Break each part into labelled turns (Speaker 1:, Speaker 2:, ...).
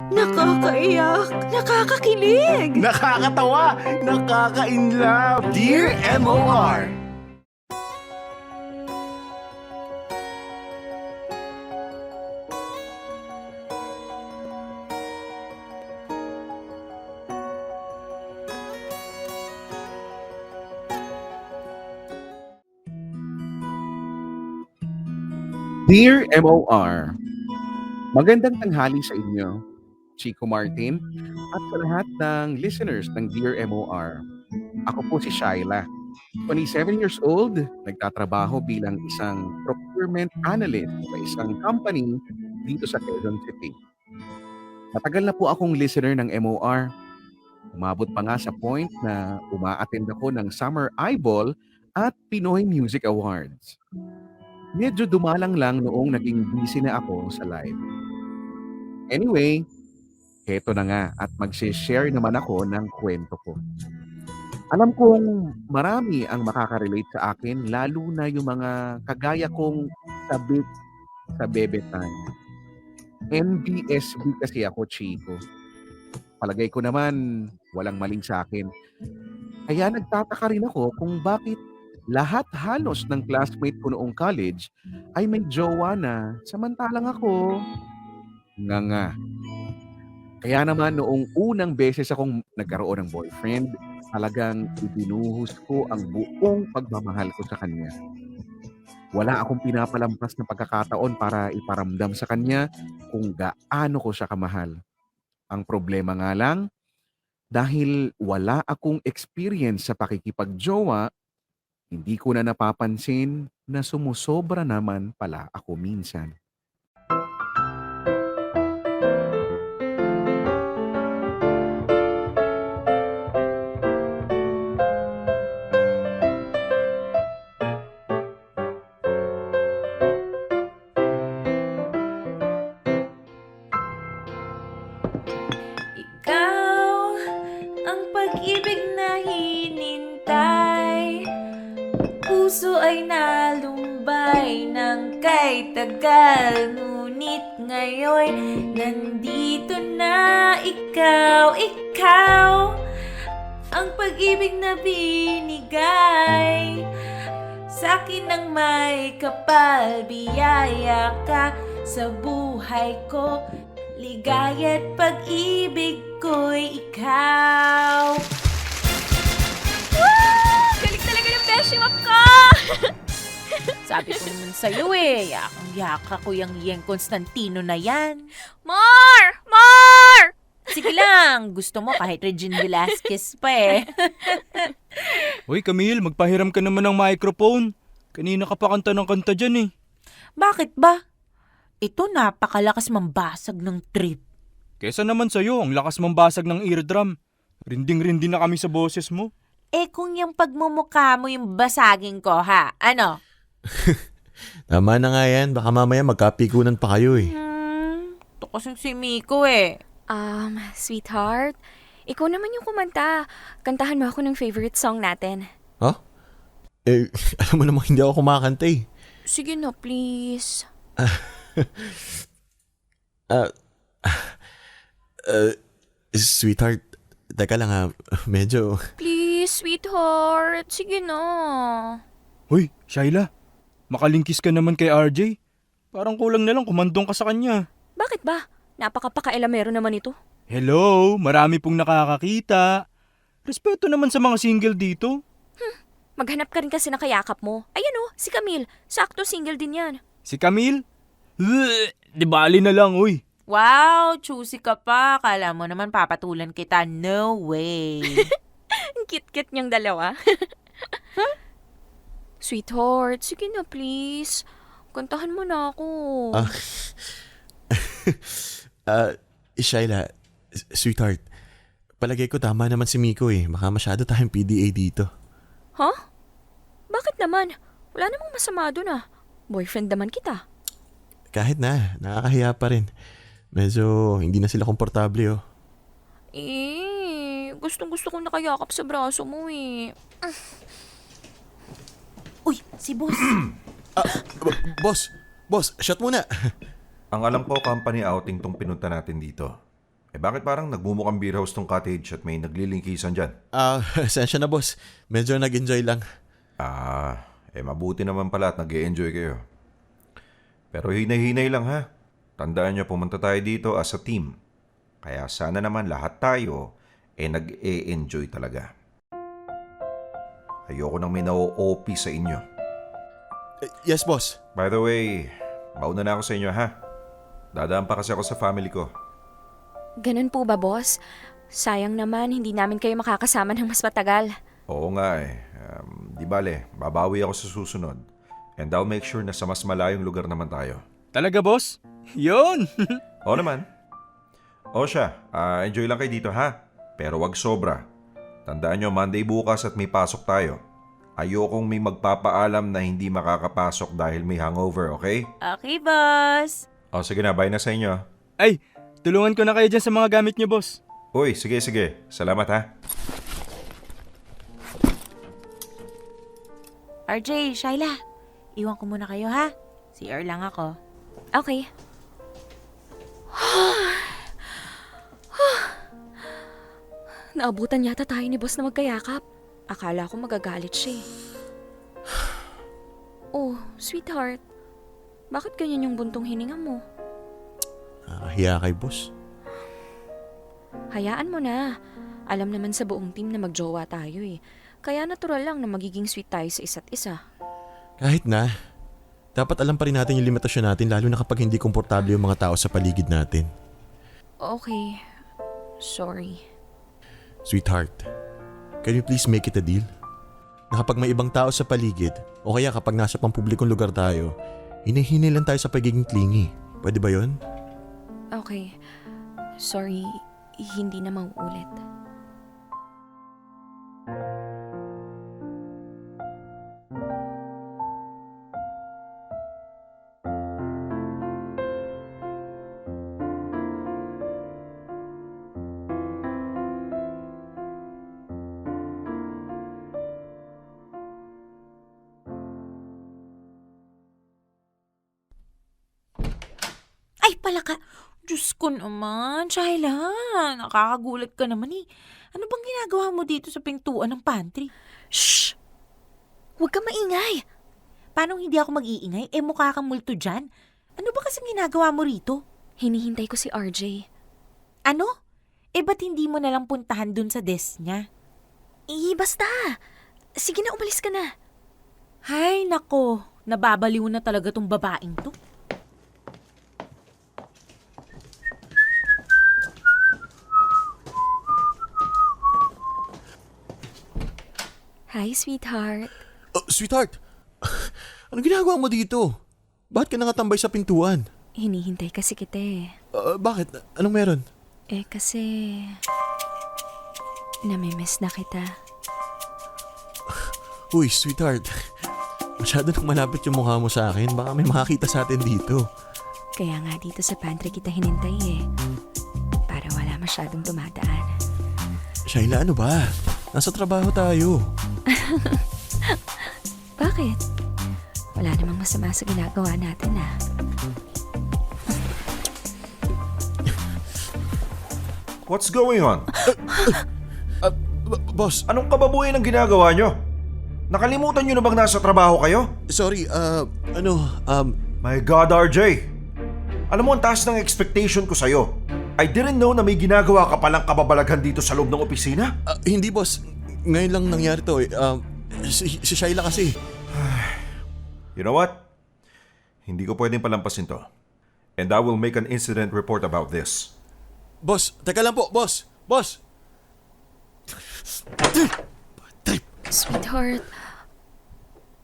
Speaker 1: Nakakaiyak, nakakakilig.
Speaker 2: Nakakatawa, nakaka-inlove. Dear MOR!
Speaker 3: Dear MOR, magandang tanghali sa inyo, Chico Martin, at sa lahat ng listeners ng Dear MOR. Ako po si Shaila, 27 years old, nagtatrabaho bilang isang procurement analyst sa isang company dito sa Quezon City. Matagal na po akong listener ng MOR. Umabot pa nga sa point na uma-attend ako ng Summer Eyeball at Pinoy Music Awards. Medyo dumalang lang noong naging busy na ako sa live. Anyway, heto na nga at mag-share naman ako ng kwento ko. Alam kong marami ang makaka-relate sa akin, lalo na yung mga kagaya kong sabik sa bebetan. NBSB kasi ako, Chico. Palagay ko naman, walang maling sa akin. Kaya nagtataka rin ako kung bakit lahat halos ng classmate ko noong college ay may jowa na, samantalang ako, nga. Kaya naman noong unang beses akong nagkaroon ng boyfriend, talagang ibinuhos ko ang buong pagmamahal ko sa kanya. Wala akong pinapalampas na pagkakataon para iparamdam sa kanya kung gaano ko siya kamahal. Ang problema nga lang, dahil wala akong experience sa pakikipagjowa, hindi ko na napapansin na sumusobra naman pala ako minsan.
Speaker 1: Ikaw ang pag-ibig na hinintay. Puso ay nalumbay ng kay tagal. Ngunit ngayon, nandito na ikaw. Ang pag-ibig na binigay. Sa'kin ang may kapal, biyaya ka sa buhay ko. Ligaya't pag-ibig ko'y ikaw. Galing talaga ng beshimap ko!
Speaker 4: Sabi ko naman sa'yo yakang-yaka ko yung Constantino na yan.
Speaker 1: More!
Speaker 4: Sige lang, gusto mo kahit Regine Velasquez pa
Speaker 5: Hoy Camille, magpahiram ka naman ng microphone. Kanina ka pa kanta ng kanta dyan eh.
Speaker 4: Bakit ba? Ito napakalakas mambasag ng trip.
Speaker 5: Kesa naman sa'yo, ang lakas mambasag ng eardrum. Rinding-rindi na kami sa boses mo.
Speaker 4: Kung yung pagmumukha mo yung basagin ko ha, ano?
Speaker 6: Tama na nga yan. Baka mamaya magkapikunan pa kayo eh.
Speaker 4: Ito kasing si Miko
Speaker 7: Sweetheart, ikaw naman yung kumanta. Kantahan mo ako ng favorite song natin.
Speaker 6: Huh? Alam mo namang hindi ako kumakanta eh.
Speaker 7: Sige na, please.
Speaker 6: Sweetheart, teka lang ha. Medyo...
Speaker 7: Please, sweetheart. Sige na.
Speaker 5: Hoy, Shaila, makalingkis ka naman kay RJ. Parang kulang na lang kumandong ka sa kanya.
Speaker 7: Bakit ba? Napakapaka-elamero naman ito.
Speaker 5: Hello, marami pong nakakakita. Respeto naman sa mga single dito.
Speaker 7: Maghanap ka rin kasi na kayakap mo. Ayan o, si Camille. Sakto single din yan.
Speaker 5: Si Camille? Di bali na lang, uy.
Speaker 4: Wow, choosy ka pa. Kala mo naman papatulan kita. No way.
Speaker 7: Ang cute-cute niyang dalawa. Sweetheart, sige na please. Kantahan mo na ako.
Speaker 6: Shaila, sweetheart, palagay ko tama naman si Miko eh. Baka masyado tayong PDA dito.
Speaker 7: Huh? Bakit naman? Wala namang masama doon ah. Boyfriend naman kita.
Speaker 6: Kahit na, nakakahiya pa rin. Medyo hindi na sila komportable oh.
Speaker 7: Gustong-gusto kong nakayakap sa braso mo eh.
Speaker 4: Uy, si boss.
Speaker 6: Boss, shot muna.
Speaker 8: Ang alam ko, company outing tong pinunta natin dito. Bakit parang nagmumukhang beer house tong cottage at may naglilingkisan dyan?
Speaker 6: Sensya na boss. Medyo nag-enjoy lang.
Speaker 8: Mabuti naman pala at nag-e-enjoy kayo. Pero hinay-hinay lang ha. Tandaan nyo, pumunta tayo dito as a team. Kaya sana naman lahat tayo nag-e-enjoy talaga. Ayoko nang may na-OP sa inyo.
Speaker 6: Yes boss.
Speaker 8: By the way, mauna na ako sa inyo ha. Dadaan pa kasi ako sa family ko.
Speaker 7: Ganun po ba, boss? Sayang naman, hindi namin kayo makakasama ng mas matagal.
Speaker 8: Oo nga di bale, babawi ako sa susunod. And I'll make sure na sa mas malayong lugar naman tayo.
Speaker 5: Talaga, boss? Yun!
Speaker 8: Oo naman. O siya, enjoy lang kayo dito ha. Pero wag sobra. Tandaan nyo, Monday bukas at may pasok tayo. Ayokong may magpapaalam na hindi makakapasok dahil may hangover, okay?
Speaker 1: Okay, boss.
Speaker 8: O sige na, bye na sa inyo.
Speaker 5: Ay, tulungan ko na kayo dyan sa mga gamit niyo, boss.
Speaker 8: Uy, sige. Salamat ha.
Speaker 4: RJ, Shyla, iwan ko muna kayo ha. CR lang ako.
Speaker 7: Okay. Naabutan yata tayo ni boss na magkayakap. Akala ko magagalit siya eh. Oh, sweetheart. Bakit ganyan yung buntong hininga mo?
Speaker 6: Nakakahiya kay boss.
Speaker 7: Hayaan mo na. Alam naman sa buong team na magjowa tayo eh. Kaya natural lang na magiging sweet tayo sa isa't isa.
Speaker 6: Kahit na. Dapat alam pa rin natin yung limitasyon natin lalo na kapag hindi komportable yung mga tao sa paligid natin.
Speaker 7: Okay. Sorry.
Speaker 6: Sweetheart, can you please make it a deal? Na kapag may ibang tao sa paligid o kaya kapag nasa pampublikong lugar tayo, hinihinay lang tayo sa pagiging clingy. Pwede ba yun?
Speaker 7: Okay. Sorry. Hindi na mauulit.
Speaker 4: Ay, palaka. Diyos ko naman, Shyla. Nakakagulat ka naman eh. Ano bang ginagawa mo dito sa pintuan ng pantry?
Speaker 7: Shh! Huwag kang maingay!
Speaker 4: Paano hindi ako mag-iingay? Mukha kang multo dyan. Ano ba kasing ginagawa mo rito?
Speaker 7: Hinihintay ko si RJ.
Speaker 4: Ano? Ba't hindi mo nalang puntahan dun sa desk niya?
Speaker 7: Basta! Sige na, umalis ka na.
Speaker 4: Hay, nako. Nababaliw na talaga tong babaeng to.
Speaker 7: Hi, sweetheart.
Speaker 6: Sweetheart, ano ginagawa mo dito? Bakit ka nakatambay sa pintuan?
Speaker 7: Hinihintay kasi kita eh.
Speaker 6: Bakit? Anong meron?
Speaker 7: Kasi... namimiss na kita.
Speaker 6: Uy, sweetheart. Masyado nang malapit yung mukha mo sa akin. Baka may makakita sa atin dito.
Speaker 7: Kaya nga dito sa pantry kita hinintay eh. Para wala masyadong dumadaan.
Speaker 6: Shyla, ano ba? Nasa trabaho tayo.
Speaker 7: Bakit? Wala namang masama sa ginagawa natin ah.
Speaker 8: What's going on?
Speaker 6: Boss,
Speaker 8: Anong kababuyan ang ginagawa nyo? Nakalimutan nyo na bang nasa trabaho kayo?
Speaker 6: sorry,
Speaker 8: My God, RJ! Alam mo, ang taas ng expectation ko sa'yo. I didn't know na may ginagawa ka palang kababalaghan dito sa loob ng opisina.
Speaker 6: hindi boss. Ngayon lang nangyari to eh. Si Shyla kasi.
Speaker 8: You know what? Hindi ko pwedeng palampasin to. And I will make an incident report about this.
Speaker 6: Boss, teka lang po, boss. Boss!
Speaker 7: Sweetheart.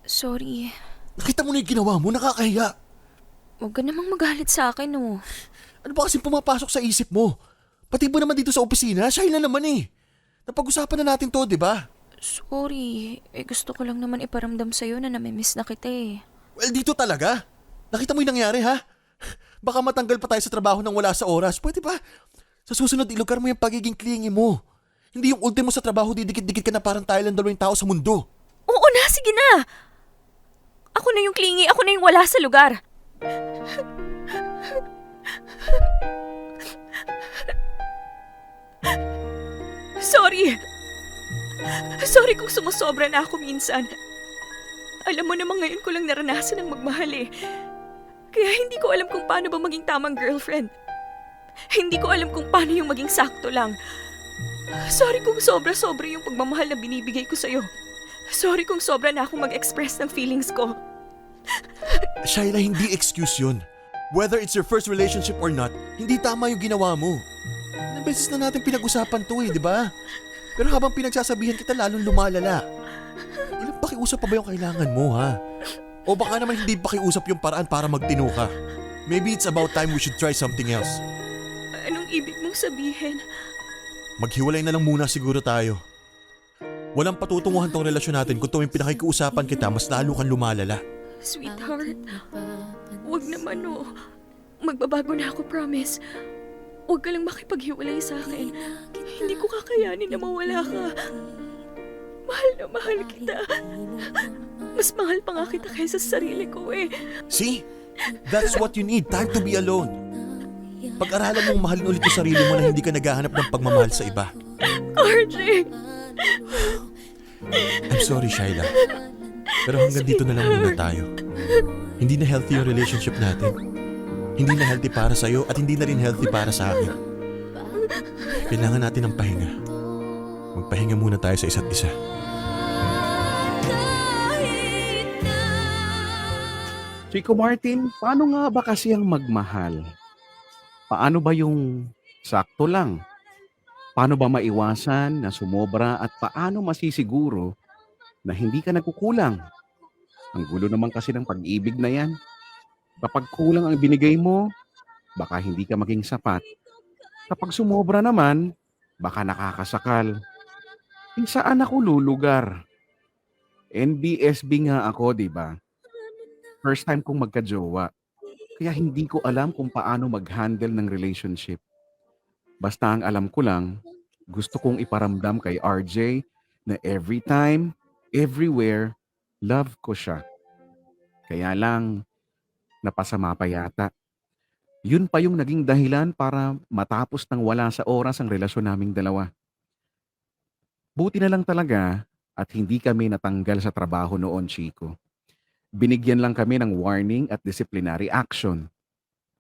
Speaker 7: Sorry.
Speaker 6: Nakita mo na yung ginawa mo, nakakahiya.
Speaker 7: Huwag ka namang magalit sa akin oh.
Speaker 6: Ano ba kasing pumapasok sa isip mo? Pati mo naman dito sa opisina, Shyla naman eh. Napag-usapan na natin to, di ba?
Speaker 7: Sorry. Gusto ko lang naman iparamdam sa'yo na namimiss na kita eh.
Speaker 6: Well, dito talaga. Nakita mo yung nangyari, ha? Baka matanggal pa tayo sa trabaho nang wala sa oras. Pwede ba? Sa susunod, ilugar mo yung pagiging clingy mo. Hindi yung ultimo sa trabaho, didikit-dikit ka na parang tayo lang dalawang tao sa mundo.
Speaker 7: Oo na, sige na! Ako na yung clingy, ako na yung wala sa lugar. Sorry! Sorry kung sumusobra na ako minsan. Alam mo namang ngayon ko lang naranasan ang magmahal eh. Kaya hindi ko alam kung paano ba maging tamang girlfriend. Hindi ko alam kung paano yung maging sakto lang. Sorry kung sobra-sobra yung pagmamahal na binibigay ko sa'yo. Sorry kung sobra na akong mag-express ng feelings ko.
Speaker 6: Shaila, hindi excuse yun. Whether it's your first relationship or not, hindi tama yung ginawa mo. Ilang beses na natin pinag-usapan to di ba? Pero habang pinagsasabihan kita, lalong lumalala. Ilang pakiusap pa ba yung kailangan mo, ha? O baka naman hindi pakiusap yung paraan para magtino ka. Maybe it's about time we should try something else.
Speaker 7: Anong ibig mong sabihin?
Speaker 6: Maghiwalay na lang muna siguro tayo. Walang patutunguhan tong relasyon natin kung tuwing pinakikiusapan kita, mas lalo kang lumalala.
Speaker 7: Sweetheart, wag naman oh. Magbabago na ako, promise. Huwag ka lang makipaghiwalay sa akin. Hindi ko kakayanin na mawala ka. Mahal na mahal kita. Mas mahal pa nga kita kaysa sa sarili ko eh.
Speaker 6: See? That's what you need, time to be alone. Pag-aralan mong mahalin ulit yung sarili mo na hindi ka naghahanap ng pagmamahal sa iba.
Speaker 7: RJ!
Speaker 6: I'm sorry, Shaila. Pero hanggang dito na lang muna tayo. Hindi na healthy yung relationship natin. Hindi na healthy para sa'yo at hindi na rin healthy para sa akin. Kailangan natin ng pahinga. Magpahinga muna tayo sa isa't isa.
Speaker 3: Chico Martin, paano nga ba kasi ang magmahal? Paano ba yung sakto lang? Paano ba maiwasan na sumobra at paano masisiguro na hindi ka nagkukulang? Ang gulo naman kasi ng pag-ibig na yan. Kapag kulang ang binigay mo, baka hindi ka maging sapat. Kapag sumobra naman, baka nakakasakal. Saan ako lulugar? NBSB nga ako, di ba? First time kong magka-jowa. Kaya hindi ko alam kung paano mag-handle ng relationship. Basta ang alam ko lang, gusto kong iparamdam kay RJ na every time, everywhere, love ko siya. Kaya lang, napasama pa yata. Yun pa yung naging dahilan para matapos ng wala sa oras ang relasyon naming dalawa. Buti na lang talaga at hindi kami natanggal sa trabaho noon, Chico. Binigyan lang kami ng warning at disciplinary action.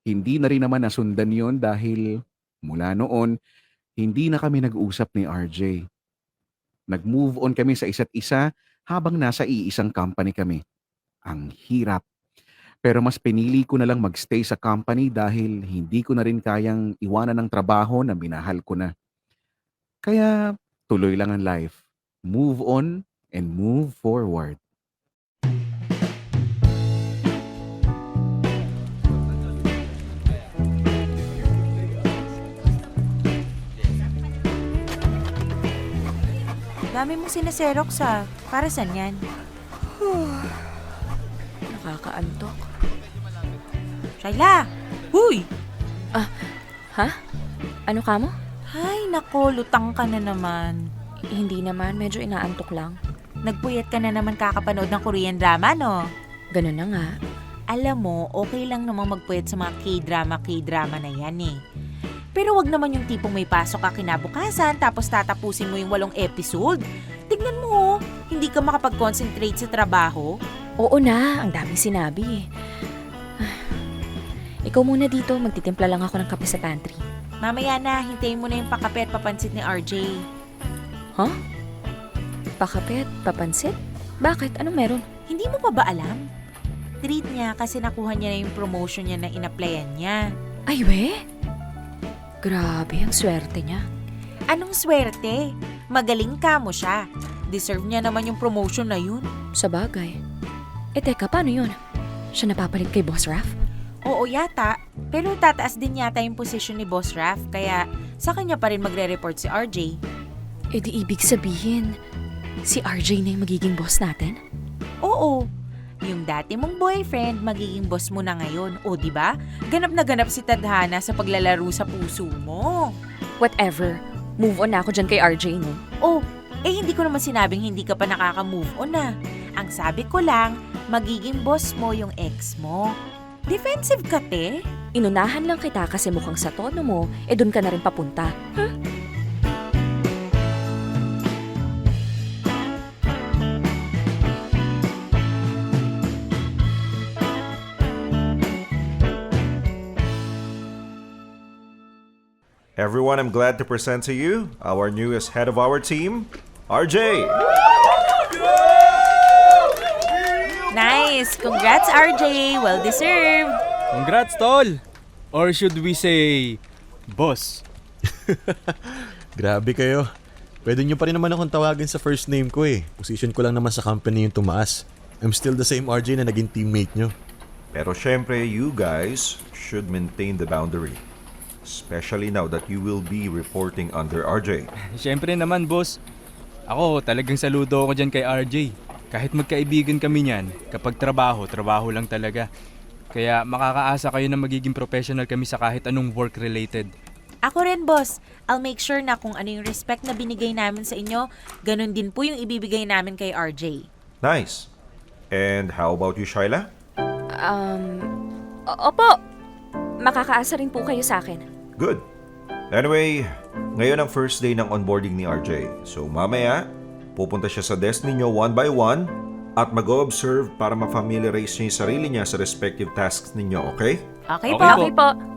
Speaker 3: Hindi na rin naman nasundan yon dahil mula noon, hindi na kami nag-usap ni RJ. Nag-move on kami sa isa't isa habang nasa iisang company kami. Ang hirap. Pero mas pinili ko na lang magstay sa company dahil hindi ko na rin kayang iwanan ng trabaho na minahal ko na. Kaya tuloy lang ang life. Move on and move forward.
Speaker 4: Dami mong sinaserox Para saan yan?
Speaker 7: Nakakaantok.
Speaker 4: Shayla! Huy!
Speaker 7: Ha? Ano ka mo?
Speaker 4: Ay, nako, lutang ka na naman.
Speaker 7: Hindi naman, medyo inaantok lang.
Speaker 4: Nagpuyat ka na naman kakapanood ng Korean drama, no?
Speaker 7: Ganun na nga.
Speaker 4: Alam mo, okay lang namang magpuyat sa mga K-drama na yan eh. Pero wag naman yung tipong may pasok ka kinabukasan tapos tatapusin mo yung 8 episode. Tignan mo, hindi ka makapag-concentrate sa trabaho.
Speaker 7: Oo na, ang daming sinabi. Ikaw muna dito, magtitimpla lang ako ng kape sa pantry.
Speaker 4: Mamaya na, hintayin mo na yung pakape at papansit ni RJ.
Speaker 7: Huh? Pakapet? Papansit? Bakit? Anong meron?
Speaker 4: Hindi mo pa ba alam? Treat niya kasi nakuha niya na yung promotion niya na in-applyan niya.
Speaker 7: Ay, we? Grabe, ang swerte niya.
Speaker 4: Anong swerte? Magaling ka mo siya. Deserve niya naman yung promotion na yun.
Speaker 7: Sa bagay. Teka, paano yun? Siya napapalit kay Boss Raph?
Speaker 4: Oo yata, pero tataas din yata yung position ni Boss Raph, kaya sa kanya pa rin magre-report si RJ.
Speaker 7: Di ibig sabihin, si RJ na yung magiging boss natin?
Speaker 4: Oo, yung dati mong boyfriend magiging boss mo na ngayon. O di ba? Ganap na ganap si Tadhana sa paglalaro sa puso mo.
Speaker 7: Whatever. Move on na ako dyan kay RJ, no?
Speaker 4: Oh, hindi ko naman sinabing hindi ka pa nakaka-move on na. Ang sabi ko lang, magiging boss mo yung ex mo. Defensive ka, te?
Speaker 7: Inunahan lang kita kasi mukhang sa tono mo, doon ka na rin papunta. Huh?
Speaker 8: Everyone, I'm glad to present to you our newest head of our team, RJ.
Speaker 4: Nice! Congrats, RJ! Well deserved!
Speaker 5: Congrats, tol! Or should we say, boss?
Speaker 6: Grabe kayo. Pwede nyo pa rin naman akong tawagin sa first name ko eh. Position ko lang naman sa company yung tumaas. I'm still the same RJ na naging teammate nyo.
Speaker 8: Pero syempre, you guys should maintain the boundary. Especially now that you will be reporting under RJ.
Speaker 5: Siyempre naman, boss. Ako, talagang saludo ako dyan kay RJ. Kahit magkaibigan kami niyan, kapag trabaho, trabaho lang talaga. Kaya makakaasa kayo na magiging professional kami sa kahit anong work-related.
Speaker 4: Ako rin, boss. I'll make sure na kung ano yung respect na binigay namin sa inyo, ganun din po yung ibibigay namin kay RJ.
Speaker 8: Nice. And how about you, Shyla?
Speaker 7: Opo. Makakaasa rin po kayo sa akin.
Speaker 8: Good. Anyway, ngayon ang first day ng onboarding ni RJ. So mamaya, pupunta siya sa desk ninyo one by one at mag-observe para ma-familiarize niya yung sarili niya sa respective tasks ninyo, okay?
Speaker 4: Okay,
Speaker 5: Okay
Speaker 4: po.
Speaker 5: po.
Speaker 7: Okay po.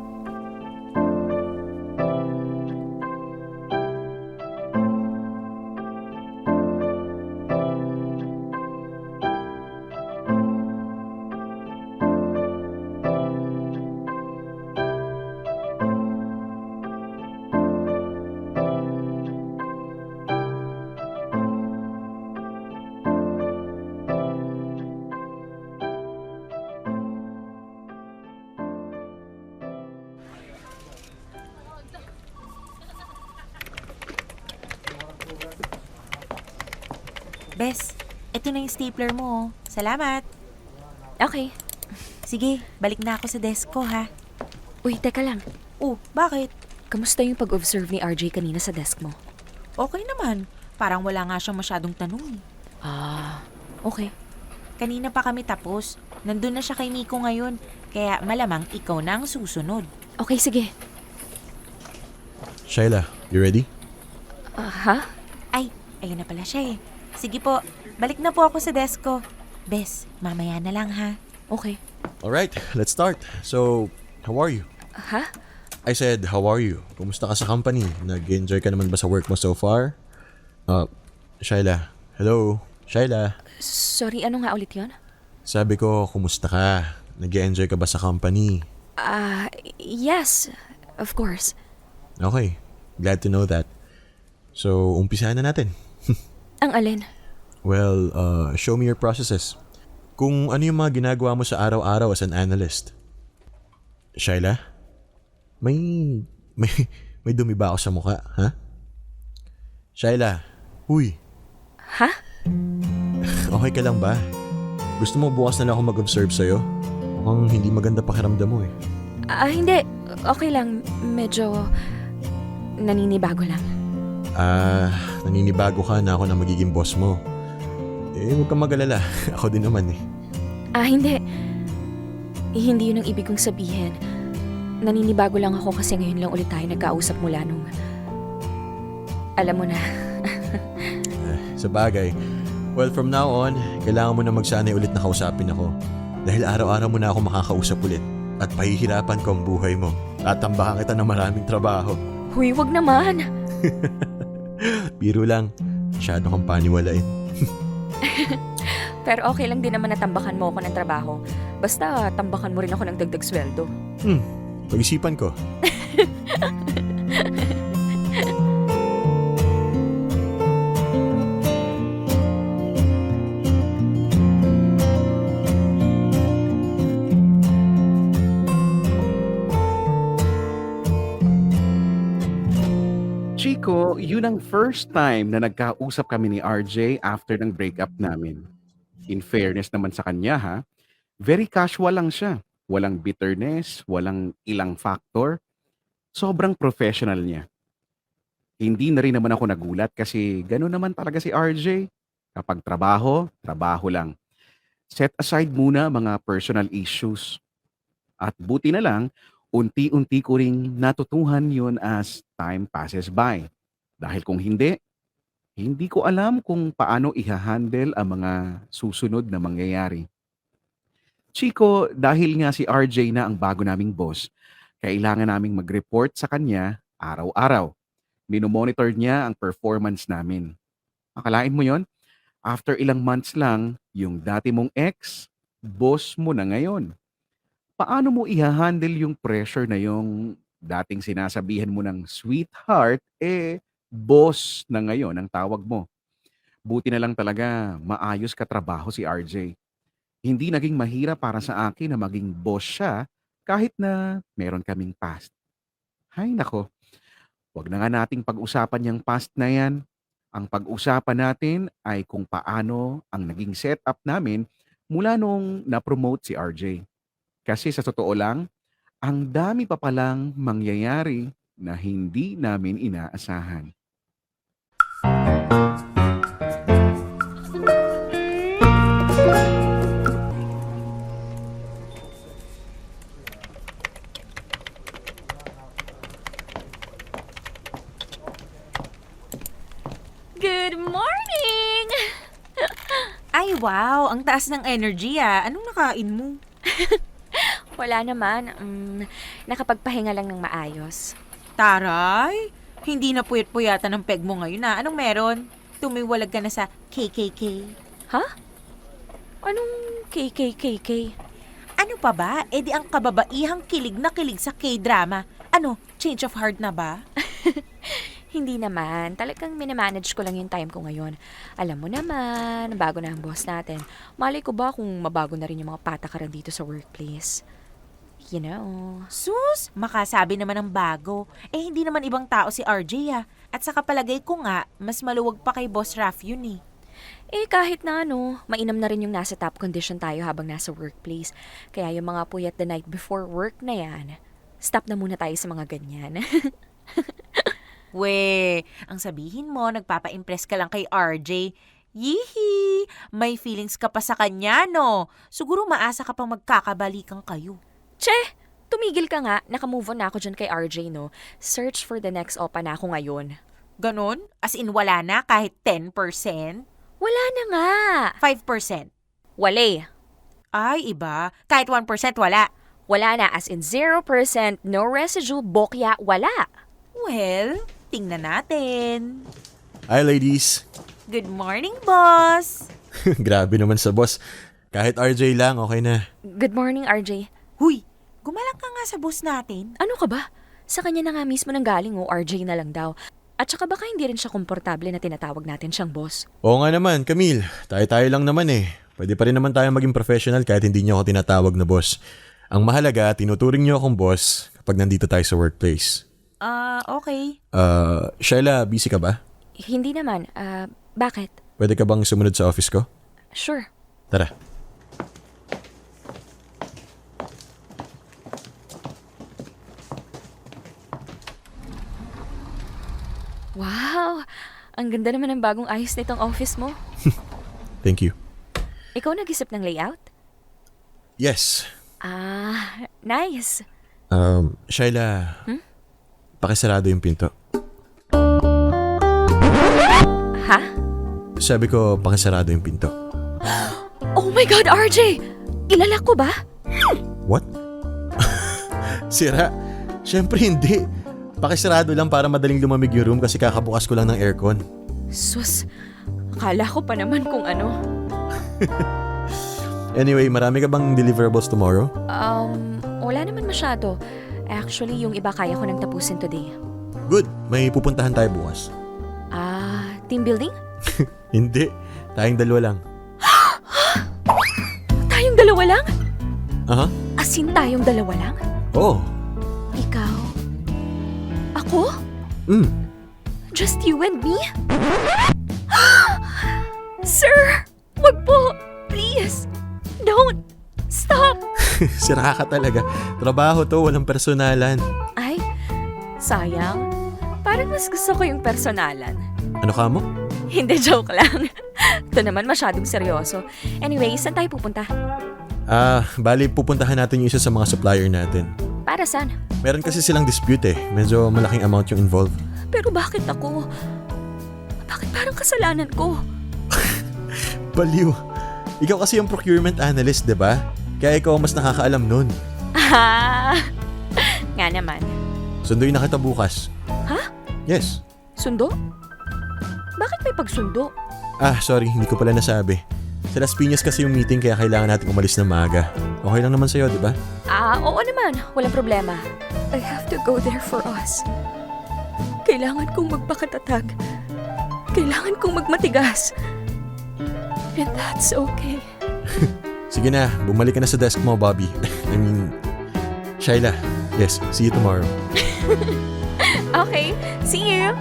Speaker 4: Bes, ito na yung stapler mo. Oh. Salamat.
Speaker 7: Okay.
Speaker 4: Sige, balik na ako sa desk ko, ha?
Speaker 7: Uy, teka lang.
Speaker 4: Oh, bakit?
Speaker 7: Kamusta yung pag-observe ni RJ kanina sa desk mo?
Speaker 4: Okay naman. Parang wala nga siyang masyadong tanong.
Speaker 7: Okay.
Speaker 4: Kanina pa kami tapos. Nandun na siya kay Miko ngayon. Kaya malamang ikaw na ang susunod.
Speaker 7: Okay, sige.
Speaker 6: Shyla, you ready?
Speaker 7: Ha?
Speaker 4: Ay, ayun na pala siya eh. Sige po, balik na po ako sa desk ko. Bes, mamaya na lang ha.
Speaker 7: Okay.
Speaker 6: Alright, let's start. So, how are you?
Speaker 7: Ha?
Speaker 6: I said, how are you? Kumusta ka sa company? Nag-enjoy ka naman ba sa work mo so far? Shyla. Hello? Shyla.
Speaker 7: Sorry, ano nga ulit yun?
Speaker 6: Sabi ko, kumusta ka? Nag-enjoy ka ba sa company?
Speaker 7: Yes. Of course.
Speaker 6: Okay, glad to know that. So, umpisahan na natin.
Speaker 7: Ang alin?
Speaker 6: Well, show me your processes. Kung ano yung mga ginagawa mo sa araw-araw as an analyst. Shyla? May dumi ba ako sa mukha, ha? Shyla, huy.
Speaker 7: Ha?
Speaker 6: Okay ka lang ba? Gusto mo bukas na lang ako mag-observe sa'yo? Mukhang hindi maganda pakiramdam mo eh.
Speaker 7: Hindi. Okay lang. Medyo naninibago lang.
Speaker 6: Naninibago ka na ako na magiging boss mo. Huwag kang mag-alala. Ako din naman eh.
Speaker 7: Hindi. Hindi yun ang ibig kong sabihin. Naninibago lang ako kasi ngayon lang ulit tayo nagkausap mula nung... Alam mo na.
Speaker 6: Sa bagay. Well, from now on, kailangan mo na magsanay ulit na kausapin ako. Dahil araw-araw mo na ako makakausap ulit. At pahihirapan ko ang buhay mo. Tatambakan kita ng maraming trabaho.
Speaker 7: Huy, wag naman.
Speaker 6: Biro lang. Masyado kang paniwalain.
Speaker 7: Pero okay lang din naman na tambakan mo ako ng trabaho. Basta tambakan mo rin ako ng dagdag sweldo.
Speaker 6: Pag-isipan ko.
Speaker 3: Chico, yun ang first time na nagkausap kami ni RJ after ng breakup namin. In fairness naman sa kanya ha, very casual lang siya. Walang bitterness, walang ilang factor. Sobrang professional niya. Hindi na rin naman ako nagulat kasi gano'n naman talaga si RJ. Kapag trabaho, trabaho lang. Set aside muna mga personal issues. At buti na lang, unti-unti ko ring natutuhan yun as time passes by. Dahil kung hindi ko alam kung paano ihahandle ang mga susunod na mangyayari. Chico, dahil nga si RJ na ang bago naming boss, kailangan naming mag-report sa kanya Araw-araw, minomonitor niya ang performance namin. Akalain mo yon? After ilang months lang, yung dati mong ex, boss mo na ngayon. Paano mo ihahandle yung pressure na yung dating sinasabihan mo ng sweetheart, boss na ngayon ang tawag mo? Buti na lang talaga maayos katrabaho si RJ. Hindi naging mahirap para sa akin na maging boss siya kahit na meron kaming past. Hay nako, wag na nga nating pag-usapan yung past na yan. Ang pag-usapan natin ay kung paano ang naging setup namin mula nung na-promote si RJ. Kasi sa totoo lang, ang dami pa palang mangyayari na hindi namin inaasahan.
Speaker 7: Good morning!
Speaker 4: Ay wow, ang taas ng energy ah. Anong nakain mo?
Speaker 7: Wala naman. Nakapagpahinga lang ng maayos.
Speaker 4: Taray, hindi na puyat-puyatan ng peg mo ngayon ah. Anong meron? Tumiwalag ka na sa KKK.
Speaker 7: Ha? Anong KKKK?
Speaker 4: Ano pa ba? E di ang kababaihang kilig na kilig sa K-drama. Ano, change of heart na ba?
Speaker 7: Hindi naman. Talagang minamanage ko lang yung time ko ngayon. Alam mo naman, bago na ang boss natin. Malay ko ba kung mabago na rin yung mga patakaran dito sa workplace? You know.
Speaker 4: Sus, makasabi naman ng bago. Hindi naman ibang tao si RJ ah. At sa kapalagay ko nga, mas maluwag pa kay Boss Raf yun eh.
Speaker 7: Kahit na mainam na rin yung nasa top condition tayo habang nasa workplace. Kaya yung mga puyat the night before work na yan, stop na muna tayo sa mga ganyan.
Speaker 4: We, ang sabihin mo, nagpapa-impress ka lang kay RJ. Yihi! May feelings ka pa sa kanya, no? Siguro maasa ka pang magkakabalikan kayo.
Speaker 7: Che! Tumigil ka nga. Nakamove on na ako dyan kay RJ, no? Search for the next opa na ako ngayon.
Speaker 4: Ganon? As in wala na kahit 10%?
Speaker 7: Wala na nga.
Speaker 4: 5%?
Speaker 7: Wale.
Speaker 4: Ay, iba. Kahit 1% wala.
Speaker 7: Wala na as in 0%, no residue, bokya, wala.
Speaker 4: Well, tingnan natin.
Speaker 6: Hi ladies!
Speaker 4: Good morning, boss!
Speaker 6: Grabe naman sa boss. Kahit RJ lang, okay na.
Speaker 7: Good morning, RJ.
Speaker 4: Huy, gumalang ka nga sa boss natin.
Speaker 7: Ano ka ba? Sa kanya na nga mismo nang galing, RJ na lang daw. At saka baka hindi rin siya komportable na tinatawag natin siyang boss.
Speaker 6: Oo nga naman, Camille. Tayo-tayo lang naman eh. Pwede pa rin naman tayo maging professional kahit hindi niyo ako tinatawag na boss. Ang mahalaga, tinuturing niyo akong boss kapag nandito tayo sa workplace.
Speaker 4: Okay.
Speaker 6: Shaila, busy ka ba?
Speaker 7: Hindi naman. Bakit?
Speaker 6: Pwede ka bang sumunod sa office ko?
Speaker 7: Sure.
Speaker 6: Tara.
Speaker 7: Wow! Ang ganda naman ng bagong ayos nitong office mo.
Speaker 6: Thank you.
Speaker 7: Ikaw nag-isip ng layout?
Speaker 6: Yes.
Speaker 7: Nice.
Speaker 6: Shaila, pakisarado yung pinto.
Speaker 7: Ha?
Speaker 6: Sabi ko, pakisarado yung pinto.
Speaker 7: Oh my God, RJ! Ilalak ko ba?
Speaker 6: What? Sira? Siyempre hindi. Pakisarado lang para madaling lumamig yung room kasi kakabukas ko lang ng aircon.
Speaker 7: Sus, akala ko pa naman kung ano.
Speaker 6: Anyway, marami ka bang deliverables tomorrow?
Speaker 7: Wala naman masyado. Actually, yung iba kaya ko nang tapusin today.
Speaker 6: Good, may pupuntahan tayo bukas.
Speaker 7: Team building?
Speaker 6: Hindi, tayong dalawa lang.
Speaker 7: Tayong dalawa lang?
Speaker 6: Aha?
Speaker 7: As in tayong dalawa lang?
Speaker 6: Oo.
Speaker 7: Ikaw? Ako? Just you and me? Sir! Wag po! Please! Don't! Stop!
Speaker 6: Sira ka talaga. Trabaho to, walang personalan.
Speaker 7: Ay, sayang. Parang mas gusto ko yung personalan.
Speaker 6: Ano ka mo?
Speaker 7: Hindi, joke lang. Ito naman masyadong seryoso. Anyway, saan tayo pupunta?
Speaker 6: Bali pupuntahan natin yung isa sa mga supplier natin.
Speaker 7: Para saan?
Speaker 6: Meron kasi silang dispute eh. Medyo malaking amount yung involved.
Speaker 7: Pero bakit ako? Bakit parang kasalanan ko?
Speaker 6: Baliw. Ikaw kasi yung procurement analyst, di ba? Kaya ikaw mas nakakaalam nun.
Speaker 7: Nga naman.
Speaker 6: Sunduin na kita bukas. Yes.
Speaker 7: Sundo? Bakit may pagsundo?
Speaker 6: Sorry, hindi ko pala nasabi. Sa Las Piñas kasi yung meeting kaya kailangan natin umalis ng maaga. Okay lang naman sa'yo, di ba?
Speaker 7: Oo naman. Walang problema. I have to go there for us. Kailangan kong magpakatatag. Kailangan kong magmatigas. And that's okay.
Speaker 6: Sige na, bumalik ka na sa desk mo, Bobby. I mean, Shyla. Yes, see you tomorrow.
Speaker 7: Okay, see you!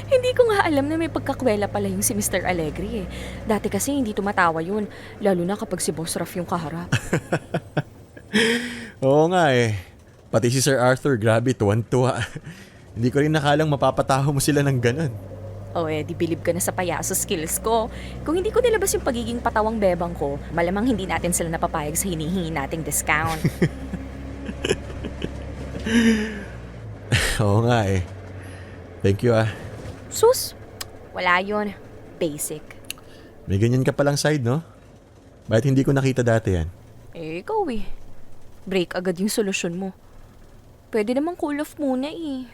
Speaker 7: Hindi ko nga alam na may pagkakwela pala yung si Mr. Allegri eh. Dati kasi hindi tumatawa yun, lalo na kapag si Boss Raf yung kaharap.
Speaker 6: Oo nga eh. Pati si Sir Arthur, grabe, tuwan-tuwa. Hindi ko rin nakalang mapapataho mo sila ng ganun.
Speaker 7: Di bilib ka na sa payaso skills ko. Kung hindi ko nilabas yung pagiging patawang bebang ko, malamang hindi natin sila napapayag sa hinihingi nating discount.
Speaker 6: Oo nga eh. Thank you
Speaker 7: Sus, wala yun. Basic.
Speaker 6: May ganyan ka palang side, no? Bakit hindi ko nakita dati yan?
Speaker 7: Ikaw eh. Break agad yung solusyon mo. Pwede namang cool off muna eh.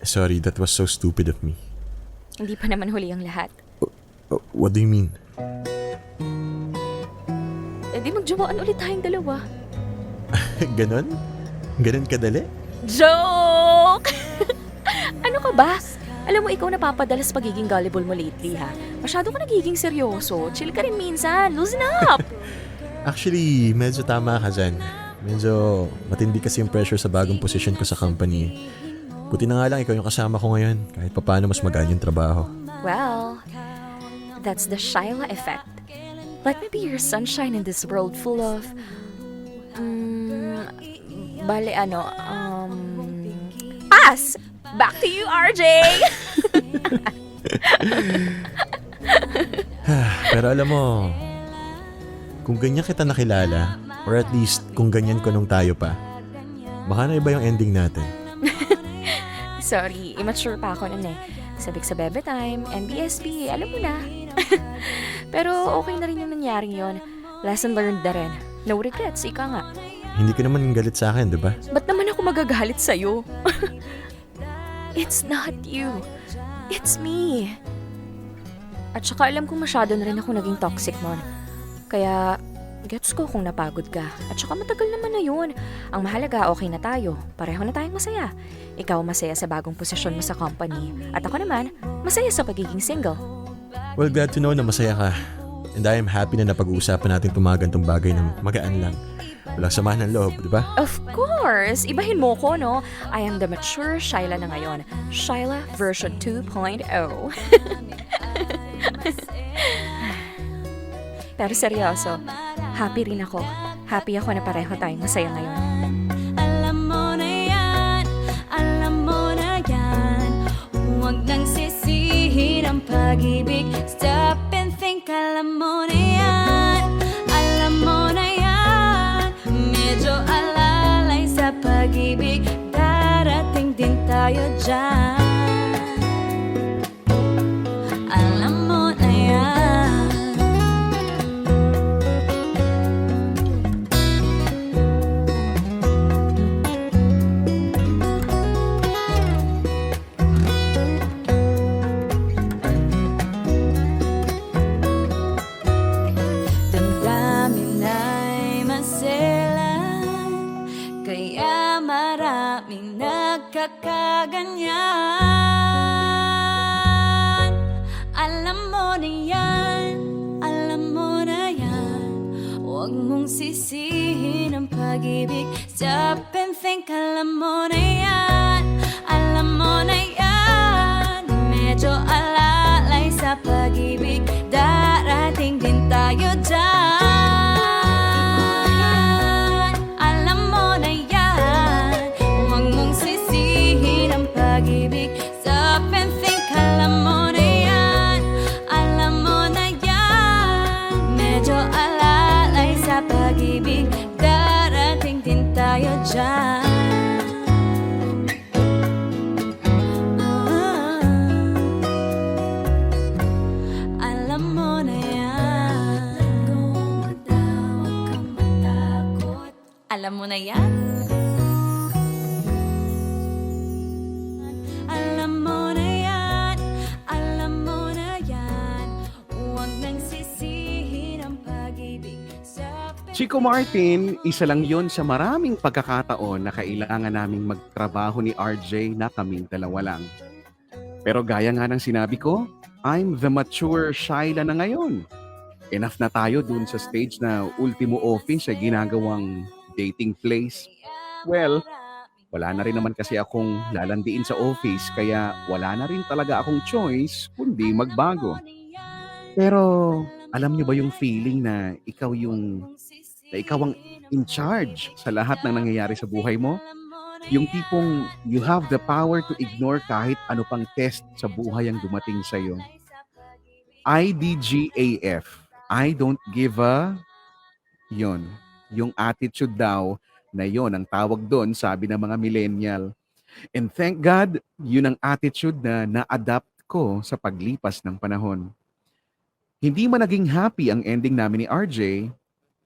Speaker 6: Sorry, that was so stupid of me.
Speaker 7: Hindi pa naman huli ang lahat.
Speaker 6: What do you mean?
Speaker 7: Di magjawaan ulit tayong dalawa.
Speaker 6: Ganon? Ganon kadali?
Speaker 7: Joke! Ano ka ba? Alam mo, ikaw napapadalas pagiging gullible mo lately, ha? Masyado ka nagiging seryoso. Chill ka rin minsan. Loosen up!
Speaker 6: Actually, medyo tama ka dyan. Medyo matindi kasi yung pressure sa bagong position ko sa company. Buti na nga lang ikaw yung kasama ko ngayon. Kahit papaano mas magaan yung trabaho.
Speaker 7: Well, that's the Shyla effect. Let me be your sunshine in this world full of... Pass! Back to you, RJ!
Speaker 6: Pero alam mo, kung ganyan kita nakilala, or at least kung ganyan ko nung tayo pa, baka na iba yung ending natin.
Speaker 7: Sorry, immature pa ako nun eh. Sabik sa bebe time, MBSB, alam mo na. Pero okay na rin yung nangyari yon. Lesson learned na rin. No regrets, ika nga.
Speaker 6: Hindi ka naman galit sa akin, di ba?
Speaker 7: Ba't naman ako magagalit sa'yo? It's not you. It's me. At saka alam kong masyado na rin ako naging toxic nun. Kaya, gets ko kung napagod ka. At saka matagal naman na yun. Ang mahalaga, okay na tayo. Pareho na tayong masaya. Ikaw masaya sa bagong posisyon mo sa company. At ako naman, masaya sa pagiging single.
Speaker 6: Well, glad to know na masaya ka. And I am happy na napag-uusapan natin itong mga gantong bagay na magaan lang. Walang samahan ng loob, di ba?
Speaker 7: Of course! Ibahin mo ko, no? I am the mature Shyla na ngayon. Shyla version 2.0. Pero seryoso, happy rin ako. Happy ako na pareho tayong masaya ngayon.
Speaker 9: Alam mo na yan, alam mo na yan. Huwag nang sisihin ang pag-ibig. Stop and think, alam mo na yan, alam mo na yan. Medyo alalay sa pag-ibig, darating din tayo dyan. Alam mo na yan. Damdamin ay maselan, kaya maraming nagkakaganyan. Alam mo na yan, alam mo na yan. Huwag mong sisihin ang pag-ibig. Stop and think, alam mo na yan. Alam mo na yan. Medyo alalay sa pag-ibig. Darating din tayo dyan. Alam mo na yan. Huwag mong sisihin ang pag-ibig. Stop and think, alam mo na yan. Alam mo na yan. Medyo alalay sa pag-ibig. Darating din tayo dyan. Alam mo na yan. Huwag kang matakot. Alam mo na yan. Alam mo na yan. Alam mo na yan. Huwag nang sisihin ang pag-ibig.
Speaker 3: Chico Martin, isa lang yon sa maraming pagkakataon na kailangan naming magtrabaho ni RJ na kaming dalawa lang. Pero gaya nga ng sinabi ko, I'm the mature Shyla na ngayon. Enough na tayo dun sa stage na ultimo office ay ginagawang dating place. Well, wala na rin naman kasi akong lalandiin sa office kaya wala na rin talaga akong choice kundi magbago. Pero alam niyo ba yung feeling na ikaw ang in charge sa lahat ng nangyayari sa buhay mo? Yung tipong you have the power to ignore kahit ano pang test sa buhay ang dumating sa iyo. IDGAF, I don't give a yon. Yung attitude daw na yon ang tawag doon, sabi ng mga millennial. And thank God, yun ang attitude na na-adapt ko sa paglipas ng panahon. Hindi man naging happy ang ending namin ni RJ,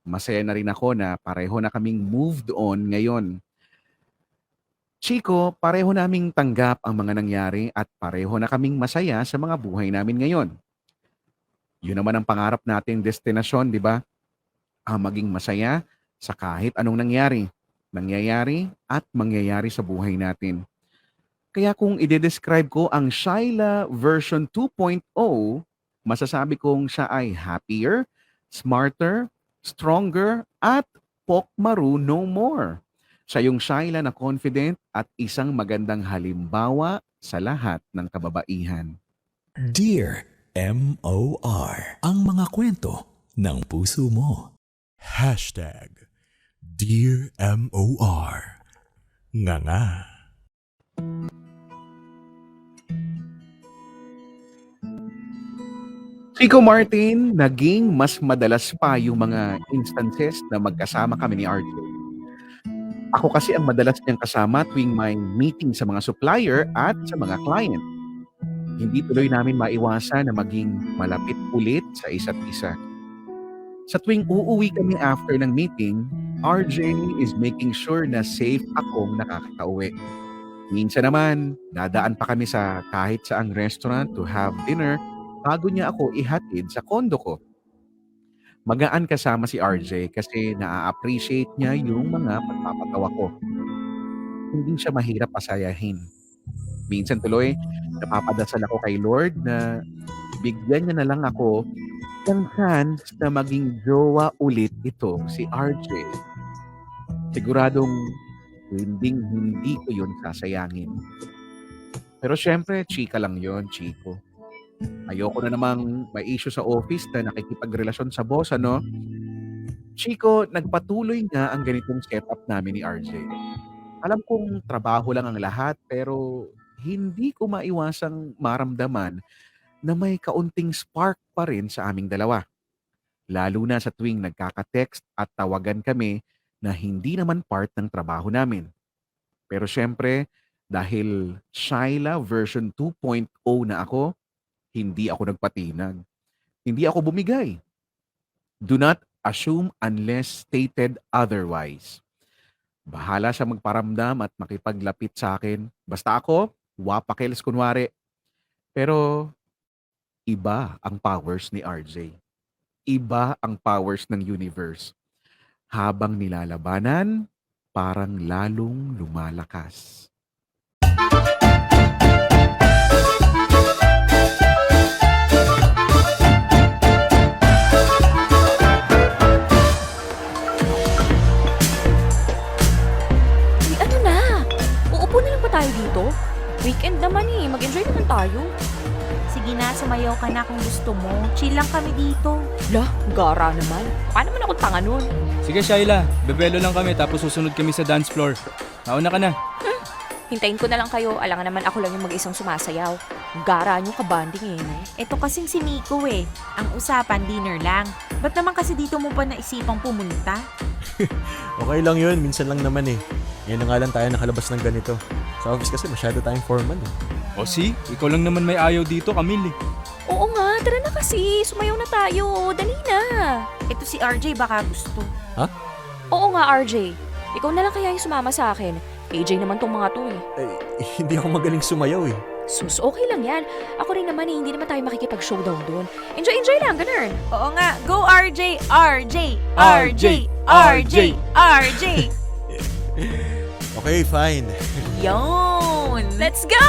Speaker 3: masaya na rin ako na pareho na kaming moved on ngayon. Chico, pareho naming tanggap ang mga nangyari at pareho na kaming masaya sa mga buhay namin ngayon. Yun naman ang pangarap nating destinasyon, di ba? Ang maging masaya sa kahit anong nangyayari at mangyayari sa buhay natin. Kaya kung i-describe ko ang Shyla version 2.0, masasabi kong siya ay happier, smarter, stronger, at pokmaru no more. Siya yung Shyla na confident at isang magandang halimbawa sa lahat ng kababaihan.
Speaker 10: Dear M.O.R. Ang mga kwento ng puso mo.
Speaker 6: Dear M.O.R. Nga nga.
Speaker 3: Chico Martin, naging mas madalas pa yung mga instances na magkasama kami ni RJ. Ako kasi ang madalas niyang kasama tuwing may meeting sa mga supplier at sa mga client. Hindi tuloy namin maiwasan na maging malapit ulit sa isa't isa. Sa tuwing uuwi kami after ng meeting, RJ is making sure na safe akong nakakauwi. Minsan naman, dadaan pa kami sa kahit saang restaurant to have dinner bago niya ako ihatid sa kondo ko. Magaan kasama si RJ kasi naa-appreciate niya yung mga pagpapatawa ko. Hindi siya mahirap pasayahin. Minsan tuloy, napapadasal ako kay Lord na bigyan niya na lang ako ng chance na maging jowa ulit ito si RJ. Siguradong hindi ko yun sasayangin. Pero syempre, chika lang yun, Chico. Ayoko na namang may issue sa office na nakikipagrelasyon sa boss, ano? Chico, nagpatuloy nga ang ganitong setup namin ni RJ. Alam kong trabaho lang ang lahat, pero hindi ko maiwasang maramdaman na may kaunting spark pa rin sa aming dalawa. Lalo na sa tuwing nagkaka-text at tawagan kami na hindi naman part ng trabaho namin. Pero syempre, dahil Shyla version 2.0 na ako, hindi ako nagpatinag. Hindi ako bumigay. Do not assume unless stated otherwise. Bahala siya magparamdam at makipaglapit sa akin. Basta ako, wapakels kunwari. Pero iba ang powers ni RJ. Iba ang powers ng universe. Habang nilalabanan, parang lalong lumalakas.
Speaker 7: dito? Weekend naman eh. Mag-enjoy naman tayo.
Speaker 4: Sige na, sumayaw ka na kung gusto mo. Chill lang kami dito.
Speaker 7: Lah, gara naman. Baka naman ako tanga nun.
Speaker 5: Sige Shyla, bebelo lang kami tapos susunod kami sa dance floor. Nauna ka na.
Speaker 7: Hintayin ko na lang kayo. Alangan naman ako lang yung mag-isang sumasayaw. Gara nyo kabanding eh.
Speaker 4: Ito kasing si Nico eh. Ang usapan, dinner lang. Ba't naman kasi dito mo pa naisipang pumunta?
Speaker 6: Okay lang yun, minsan lang naman eh. Ngayon na nga lang tayo nakalabas ng ganito. Sa office kasi masyado tayong formal eh.
Speaker 5: O si, ikaw lang naman may ayaw dito, Camille.
Speaker 7: Oo nga, tara na kasi. Sumayaw na tayo. Dali na.
Speaker 4: Ito si RJ baka gusto.
Speaker 7: Oo nga, RJ. Ikaw na lang kaya yung sumama sa akin. AJ naman tong mga to eh.
Speaker 6: Hindi ako magaling sumayaw eh.
Speaker 7: Sus, okay lang yan. Ako rin naman eh, hindi naman tayo makikipag-showdown doon. Enjoy lang, ganun.
Speaker 4: Oo nga, go RJ! RJ! RJ! RJ! RJ!
Speaker 6: Okay, fine.
Speaker 4: Yon!
Speaker 7: Let's go!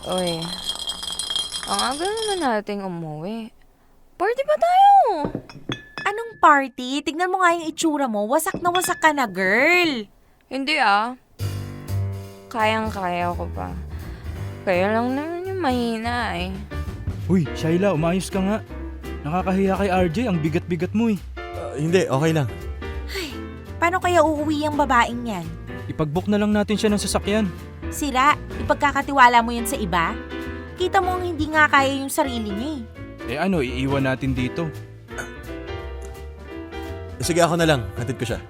Speaker 7: Uy, ang aga naman nating umuwi. Party ba tayo?
Speaker 4: Anong party? Tignan mo nga yung itsura mo. Wasak na wasak ka na, girl.
Speaker 7: Hindi ah. Kayang-kaya ko pa. Kaya lang naman yung mahina eh.
Speaker 5: Uy, Shyla, umayos ka nga. Nakakahiya kay RJ, ang bigat-bigat mo eh.
Speaker 6: Hindi, okay lang.
Speaker 4: Paano kaya uuwi ang babaeng yan?
Speaker 5: Ipag-book na lang natin siya ng sasakyan.
Speaker 4: Sira, ipagkakatiwala mo yan sa iba? Kita mo ang hindi nga kaya yung sarili niya eh.
Speaker 5: Eh ano, iiwan natin dito.
Speaker 6: Sige, ako na lang. Hatid ko siya.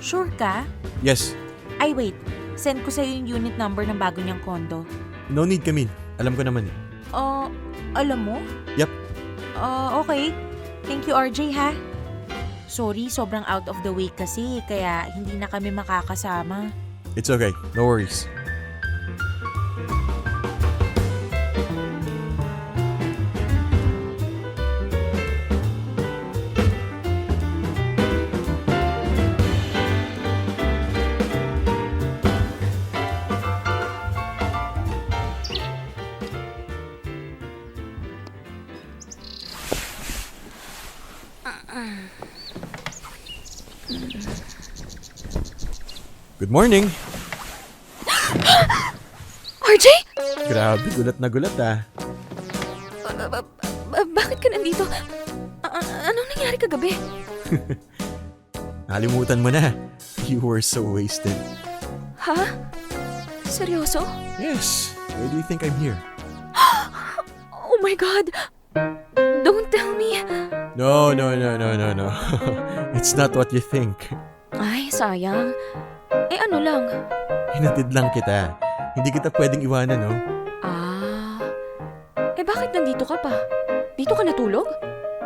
Speaker 4: Sure ka?
Speaker 6: Yes.
Speaker 4: Ay wait, send ko sa'yo yung unit number ng bago niyang kondo.
Speaker 6: No need, Camille. Alam ko naman eh.
Speaker 4: Alam mo?
Speaker 6: Yup.
Speaker 4: Okay. Thank you RJ ha. Sorry, sobrang out of the way kasi, kaya hindi na kami makakasama.
Speaker 6: It's okay. No worries. Good morning!
Speaker 7: RJ?
Speaker 6: Grabe, gulat na gulat ah.
Speaker 7: Bakit ka nandito? Anong nangyari kagabi?
Speaker 6: Nakalimutan mo na. You were so wasted.
Speaker 7: Ha? Seryoso?
Speaker 6: Yes. Why do you think I'm here?
Speaker 7: Oh my God! Don't tell me!
Speaker 6: No. It's not what you think.
Speaker 7: Ay, sayang. Eh ano lang?
Speaker 6: Hinatid lang kita. Hindi kita pwedeng iwanan, no?
Speaker 7: Ah. Eh bakit nandito ka pa? Dito ka natulog?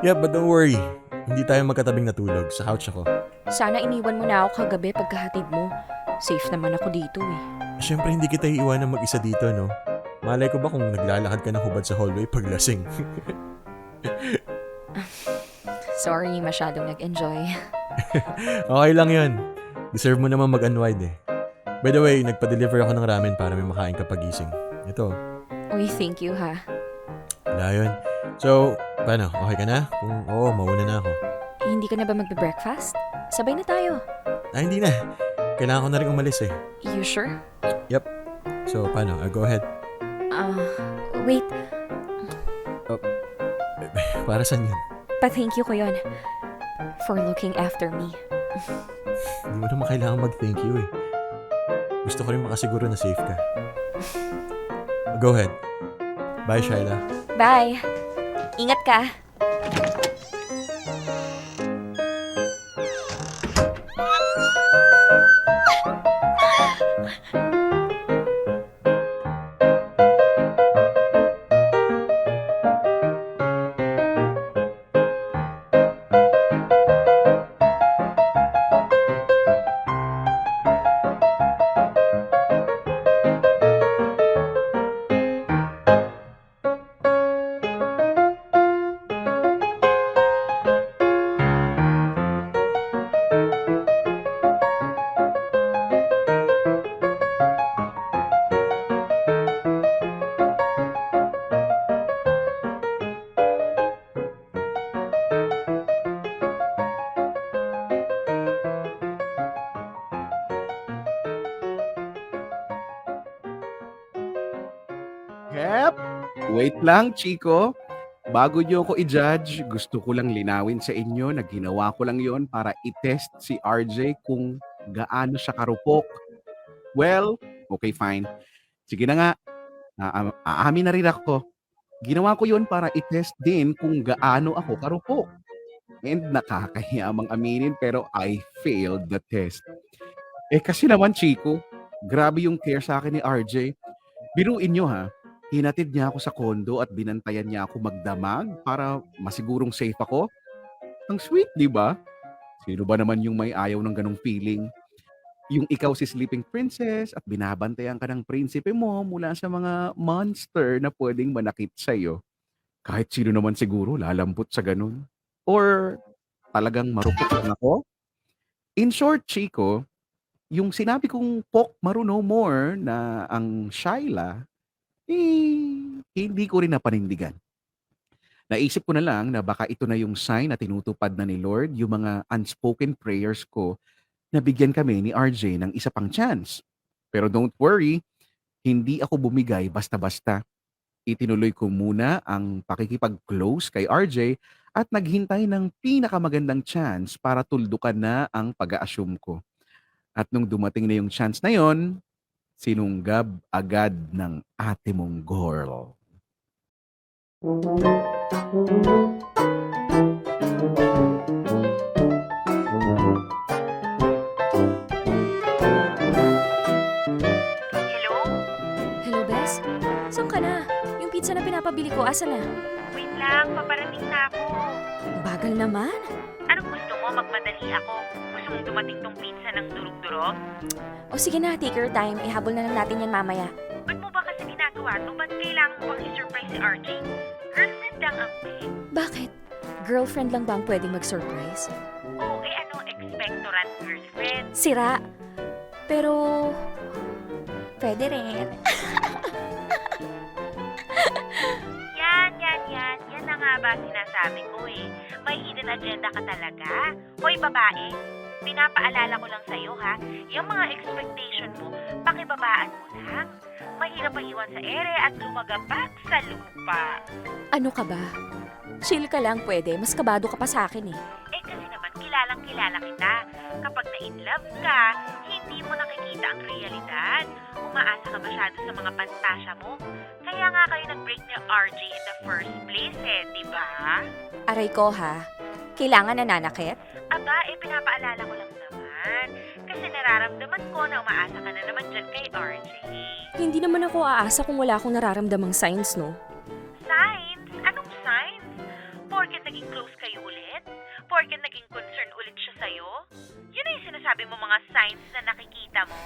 Speaker 6: Yeah, but don't worry. Hindi tayo magkatabing natulog. Sa couch ako.
Speaker 7: Sana iniwan mo na ako kagabi pagkahatid mo. Safe naman ako dito eh.
Speaker 6: Siyempre, hindi kita iiwanan mag-isa dito, no? Malay ko ba kung naglalakad ka ng hubad sa hallway pag lasing?
Speaker 7: Sorry, masyadong nag-enjoy.
Speaker 6: Okay lang yun. Deserve mo naman mag-unwind eh. By the way, nagpa-deliver ako ng ramen para may makain ka pagising. Ito.
Speaker 7: Uy, thank you ha.
Speaker 6: Wala yun. So, paano? Okay ka na? Kung oo, mauna na ako.
Speaker 7: Eh, hindi ka na ba magbe-breakfast? Sabay na tayo.
Speaker 6: Hindi na. Kailangan ko na rin umalis eh.
Speaker 7: You sure?
Speaker 6: Yep. So, paano? Go ahead.
Speaker 7: Wait.
Speaker 6: Para saan yun?
Speaker 7: Pa-thank you ko yun. For looking after me.
Speaker 6: Hindi mo naman kailangan mag-thank you eh. Gusto ko rin makasiguro na safe ka. Go ahead. Bye, Shyla.
Speaker 7: Bye. Ingat ka.
Speaker 3: Hep! Wait lang, Chico. Bago niyo ako i-judge, gusto ko lang linawin sa inyo na ginawa ko lang yon para i-test si RJ kung gaano siya karupok. Well, okay fine. Sige na nga, aamin na rin ako. Ginawa ko yon para i-test din kung gaano ako karupok. And nakakahiyamang aminin pero I failed the test. Kasi naman, Chico, grabe yung care sa akin ni RJ. Biruin nyo ha, hinatid niya ako sa kondo at binantayan niya ako magdamag para masigurong safe ako. Ang sweet, di ba? Sino ba naman yung may ayaw ng ganong feeling? Yung ikaw si sleeping princess at binabantayan ka ng prinsipe mo mula sa mga monster na pwedeng manakit sa'yo. Kahit sino naman siguro lalampot sa ganun. Or talagang marupok lang ako? In short, Chico, yung sinabi kong Pok Maru no more na ang Shyla, hindi ko rin napanindigan. Naisip ko na lang na baka ito na yung sign na tinutupad na ni Lord yung mga unspoken prayers ko na bigyan kami ni RJ ng isa pang chance. Pero don't worry, hindi ako bumigay basta-basta. Itinuloy ko muna ang pakikipag-close kay RJ at naghintay ng pinakamagandang chance para tuldukan na ang pag-a-assume ko. At nung dumating na yung chance na yon, sinunggab agad ng ate mong girl.
Speaker 7: Hello?
Speaker 9: Hello, Bes? Saan ka na? Yung pizza na pinapabili ko, asa na?
Speaker 7: Wait lang, paparating na ako.
Speaker 9: Bagal naman.
Speaker 7: Anong gusto mo? Magmadali ako. Gusto mong dumating tong pizza ng durug-durog?
Speaker 9: O sige na, take your time. Ihabol na lang natin yan mamaya.
Speaker 7: Ba't mo ba kasi ginagawa to? Ba't kailangan mo pang i-surprise si RJ? Girlfriend lang ang babe.
Speaker 9: Bakit? Girlfriend lang ba ang pwedeng mag-surprise?
Speaker 7: Oo, ano, expectorant girlfriend.
Speaker 9: Sira. Pero... pwede rin.
Speaker 7: Yan na nga ba sinasabi ko eh. May hidden agenda ka talaga. Hoy babae, pinapaalala ko lang sa'yo ha, yung mga expectation mo, pakibabaan mo lang. Mahirap pa iwan sa ere at lumagapak sa lupa.
Speaker 9: Ano ka ba? Chill ka lang pwede. Mas kabado ka pa sa akin eh.
Speaker 7: Kasi naman kilalang kilala kita. Kapag na-in-love ka, hindi mo nakikita ang realidad. Umaasa ka masyado sa mga pantasya mo. Kaya nga kayo nag-break ni RJ in the first place di ba?
Speaker 9: Aray ko ha. Kailangan nananakit?
Speaker 7: Aba, pinapaalala ko lang naman. Kasi nararamdaman ko na umaasa ka na naman dyan kay RJ.
Speaker 9: Hindi naman ako aasa kung wala akong nararamdamang signs, no?
Speaker 7: Signs? Anong signs? Porket naging close kayo ulit? Porket naging concern ulit siya sa'yo? Yun na yung sinasabi mo mga signs na nakikita mo?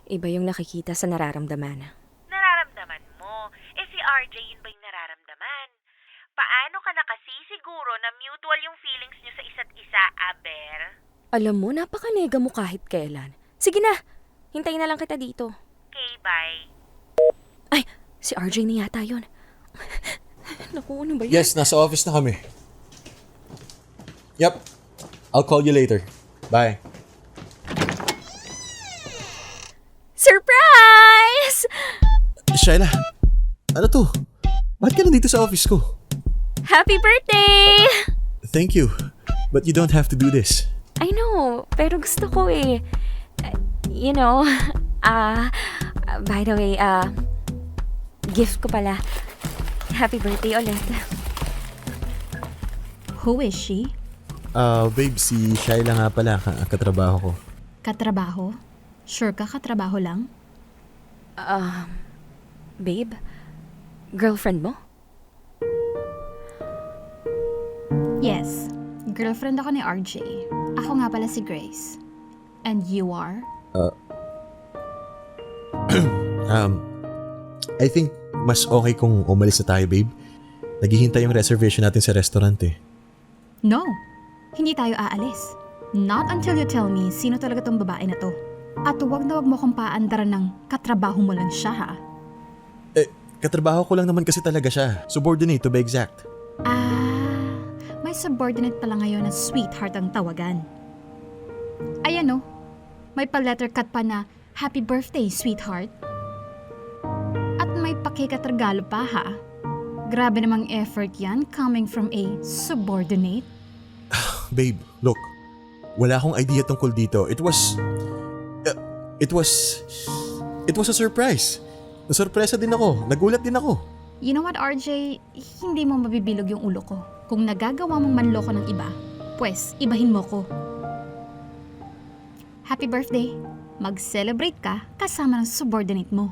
Speaker 9: Iba yung nakikita sa nararamdaman.
Speaker 7: Nararamdaman mo. Si RJ yun ba yung nararamdaman? Paano ka nakasisiguro na mutual yung feelings niyo sa isa't isa, Aber?
Speaker 9: Alam mo, napaka-nega mo kahit kailan. Sige na, hintayin na lang kita dito.
Speaker 7: Okay, bye.
Speaker 9: Ay, si RJ na yata yun. Naku, ano ba yun?
Speaker 6: Yes, nasa office na kami. Yep. I'll call you later. Bye.
Speaker 9: Surprise!
Speaker 6: Shyla, ano to? Bakit ka nandito sa office ko?
Speaker 9: Happy birthday!
Speaker 6: Thank you. But you don't have to do this.
Speaker 9: I know, pero gusto ko eh. You know, by the way, gift ko pala. Happy birthday ulit.
Speaker 11: Who is she?
Speaker 6: Babe, si Shyla nga pala, katrabaho ko.
Speaker 11: Katrabaho? Sure ka katrabaho lang?
Speaker 9: Babe, girlfriend mo?
Speaker 11: Yes. Girlfriend ako ni RJ. Ako nga pala si Grace. And you are?
Speaker 6: I think mas okay kung umalis na tayo, babe. Naghihintay yung reservation natin sa restaurant eh.
Speaker 11: No. Hindi tayo aalis. Not until you tell me sino talaga tong babae na to. At huwag na huwag mo kong paandaran ng katrabaho mo lang siya ha.
Speaker 6: Katrabaho ko lang naman kasi talaga siya. Subordinate to be exact.
Speaker 11: May subordinate pala ngayon na sweetheart ang tawagan. Ayan o. May pa-letter cut pa na happy birthday, sweetheart. At may pakikatragalo pa ha. Grabe namang effort yan coming from a subordinate.
Speaker 6: Babe, look. Wala akong idea tungkol dito. It was a surprise. Nasurpresa din ako. Nagulat din ako.
Speaker 11: You know what, RJ? Hindi mo mabibilog yung ulo ko. Kung nagagawa mong manloko ng iba, pues ibahin mo ko. Happy birthday! Mag-celebrate ka kasama ng subordinate mo.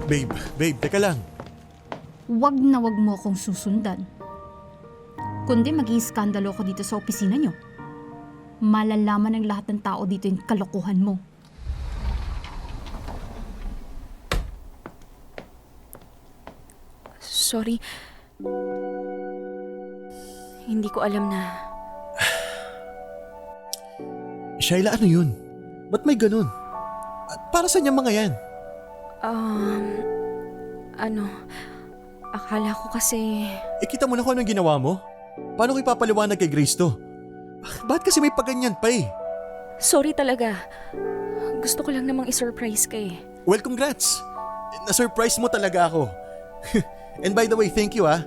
Speaker 6: Babe, teka lang.
Speaker 11: Wag na wag mo akong susundan. Kundi mag-iiskandalo ko dito sa opisina nyo. Malalaman ng lahat ng tao dito yung kalokohan mo.
Speaker 7: Sorry. Hindi ko alam na...
Speaker 6: Shaila, ano yun? Ba't may ganun? At para saan yung mga yan?
Speaker 7: Akala ko kasi...
Speaker 6: Kita mo na kung anong ginawa mo? Paano ko ipapaliwanag kay Grace to? Bakit kasi may paganyan pa eh?
Speaker 7: Sorry talaga. Gusto ko lang namang i-surprise ka eh.
Speaker 6: Well, congrats! Na-surprise mo talaga ako. And by the way, thank you ah.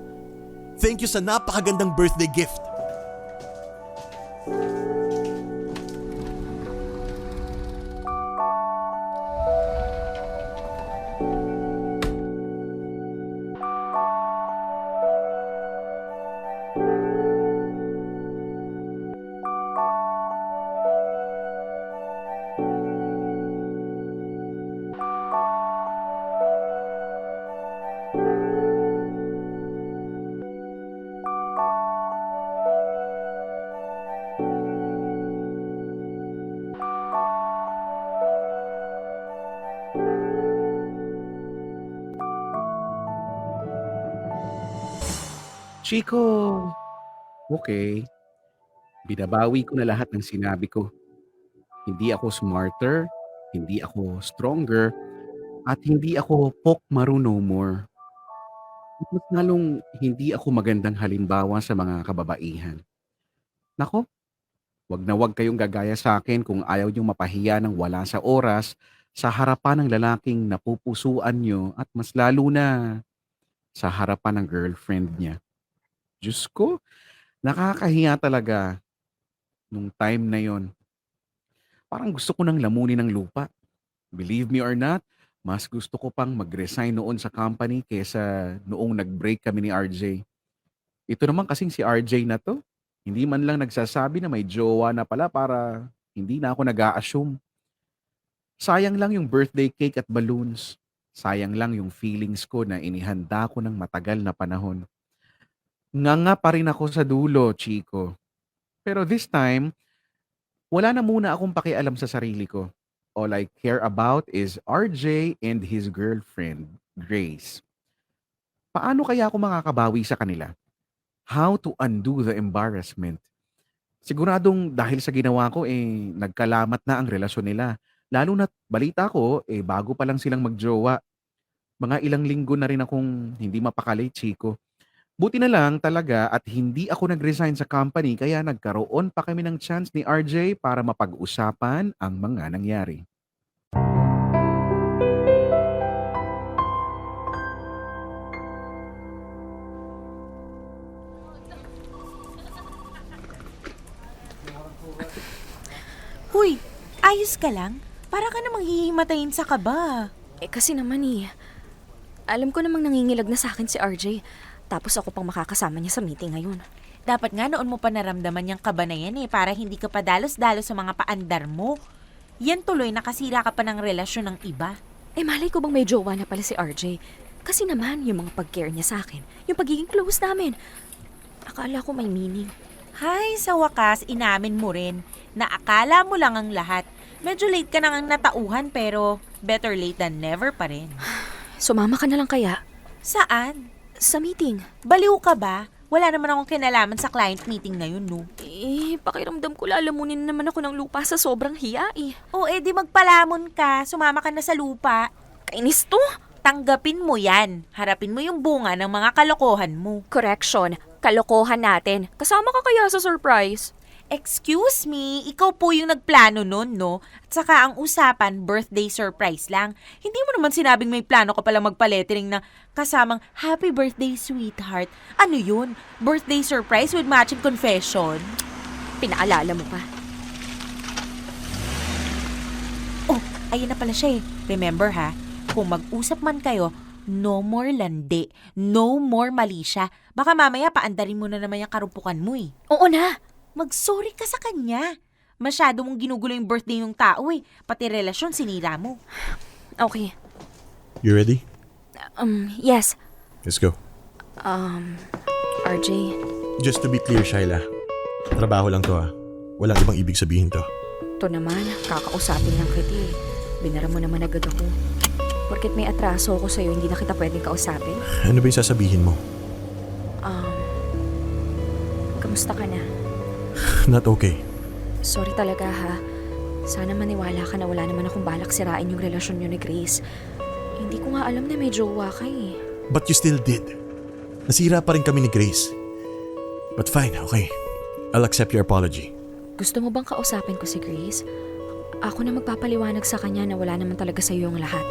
Speaker 6: Thank you sa napakagandang birthday gift.
Speaker 3: Chico, okay. Binabawi ko na lahat ng sinabi ko. Hindi ako smarter, hindi ako stronger, at hindi ako pokmaru no more. At mas lalong hindi ako magandang halimbawa sa mga kababaihan. Nako, wag na wag kayong gagaya sa akin kung ayaw niyong mapahiya ng wala sa oras sa harapan ng lalaking napupusuan niyo at mas lalo na sa harapan ng girlfriend niya. Diyos ko, nakakahiya talaga nung time na yon. Parang gusto ko nang lamunin ng lupa. Believe me or not, mas gusto ko pang mag-resign noon sa company kesa noong nag-break kami ni RJ. Ito naman kasing si RJ na to, hindi man lang nagsasabi na may jowa na pala para hindi na ako nag-a-assume. Sayang lang yung birthday cake at balloons. Sayang lang yung feelings ko na inihanda ko ng matagal na panahon. Nganga pa rin ako sa dulo, Chico. Pero this time, wala na muna akong pakialam sa sarili ko. All I care about is RJ and his girlfriend, Grace. Paano kaya ako makakabawi sa kanila? How to undo the embarrassment? Siguradong dahil sa ginawa ko, nagkalamat na ang relasyon nila. Lalo na't balita ko, bago pa lang silang magjowa. Mga ilang linggo na rin akong hindi mapakali, Chico. Buti na lang talaga at hindi ako nag-resign sa company kaya nagkaroon pa kami ng chance ni RJ para mapag-usapan ang mga nangyari.
Speaker 4: Huy, ayos ka lang? Para ka namang hihimatayin sa kaba.
Speaker 7: Kasi naman alam ko namang nangingilag na sa akin si RJ. Tapos ako pang makakasama niya sa meeting ngayon.
Speaker 4: Dapat nga noon mo pa naramdaman yung kaba na yan para hindi ka pa dalos-dalos sa mga paandar mo. Yan tuloy nakasira ka pa ng relasyon ng iba.
Speaker 7: Malay ko bang may jowa na pala si RJ? Kasi naman, yung mga pag-care niya sa akin, yung pagiging close namin, akala ko may meaning.
Speaker 4: Hay, sa wakas, inamin mo rin na akala mo lang ang lahat. Medyo late ka nang natauhan pero better late than never pa rin.
Speaker 7: Sumama ka na lang kaya?
Speaker 4: Saan?
Speaker 7: Sa meeting.
Speaker 4: Baliw ka ba? Wala naman akong kinalaman sa client meeting na yun, no?
Speaker 7: Pakiramdam ko lalamunin naman ako ng lupa sa sobrang hiya
Speaker 4: O di magpalamon ka. Sumama ka na sa lupa.
Speaker 7: Kainis to.
Speaker 4: Tanggapin mo yan. Harapin mo yung bunga ng mga kalokohan mo.
Speaker 7: Correction. Kalokohan natin. Kasama ka kaya sa surprise?
Speaker 4: Excuse me, ikaw po yung nagplano nun, no? At saka ang usapan, birthday surprise lang. Hindi mo naman sinabing may plano ka pala magpa-lettering na kasamang Happy Birthday, Sweetheart. Ano yun? Birthday surprise with matching confession?
Speaker 7: Pinaalala mo pa.
Speaker 4: Oh, ayun na pala siya eh. Remember ha, kung mag-usap man kayo, no more landi, no more mali siya. Baka mamaya paandarin mo na naman yung karumpukan mo eh.
Speaker 7: Oo na.
Speaker 4: Mag-sorry ka sa kanya. Masyado mong ginugulo yung birthday ng tao eh. Pati relasyon sinira mo.
Speaker 7: Okay.
Speaker 6: You ready?
Speaker 7: Yes.
Speaker 6: Let's go.
Speaker 7: RJ,
Speaker 6: Just to be clear, Shyla. Trabaho lang to Walang ibang ibig sabihin to.
Speaker 7: to naman, kakausapin lang kita eh. Binara mo naman agad ako. Porket may atraso ako sa'yo, hindi na kita pwedeng kausapin.
Speaker 6: Ano ba yung sasabihin mo?
Speaker 7: Kamusta ka na?
Speaker 6: Not okay.
Speaker 7: Sorry talaga ha. Sana maniwala ka na wala naman akong balak sirain yung relasyon niyo ni Grace. Hindi ko nga alam na may jowa ka eh.
Speaker 6: But you still did. Nasira pa rin kami ni Grace. But fine, okay. I'll accept your apology.
Speaker 7: Gusto mo bang kausapin ko si Grace? Ako na magpapaliwanag sa kanya na wala naman talaga sa'yo ang lahat.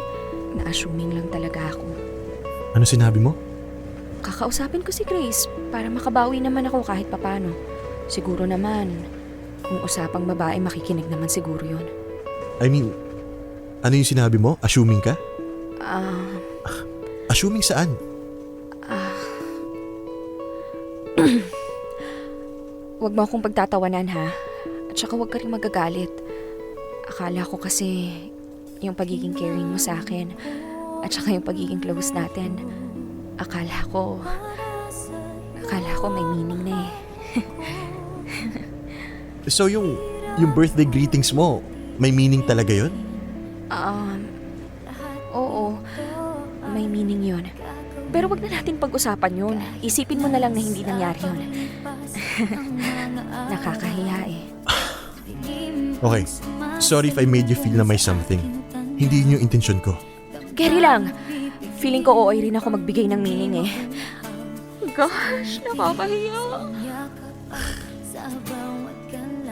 Speaker 7: Na-assuming lang talaga ako.
Speaker 6: Ano sinabi mo?
Speaker 7: Kakausapin ko si Grace para makabawi naman ako kahit papano. Siguro naman, kung usapang babae, makikinig naman siguro yun.
Speaker 6: I mean, ano yung sinabi mo? Assuming ka? Assuming saan?
Speaker 7: Huwag mo akong pagtatawanan ha. At saka huwag ka rin magagalit. Akala ko kasi yung pagiging caring mo sa akin at saka yung pagiging close natin, akala ko may meaning na eh.
Speaker 6: So yung birthday greetings mo, may meaning talaga yun?
Speaker 7: Oo, may meaning yun. Pero wag na natin pag-usapan yun. Isipin mo na lang na hindi nangyari yun. Nakakahiya eh.
Speaker 6: Okay, sorry if I made you feel na may something. Hindi yun yung intensyon ko.
Speaker 7: Carry lang. Feeling ko ooy rin ako magbigay ng meaning eh. Gosh, nakakahiya.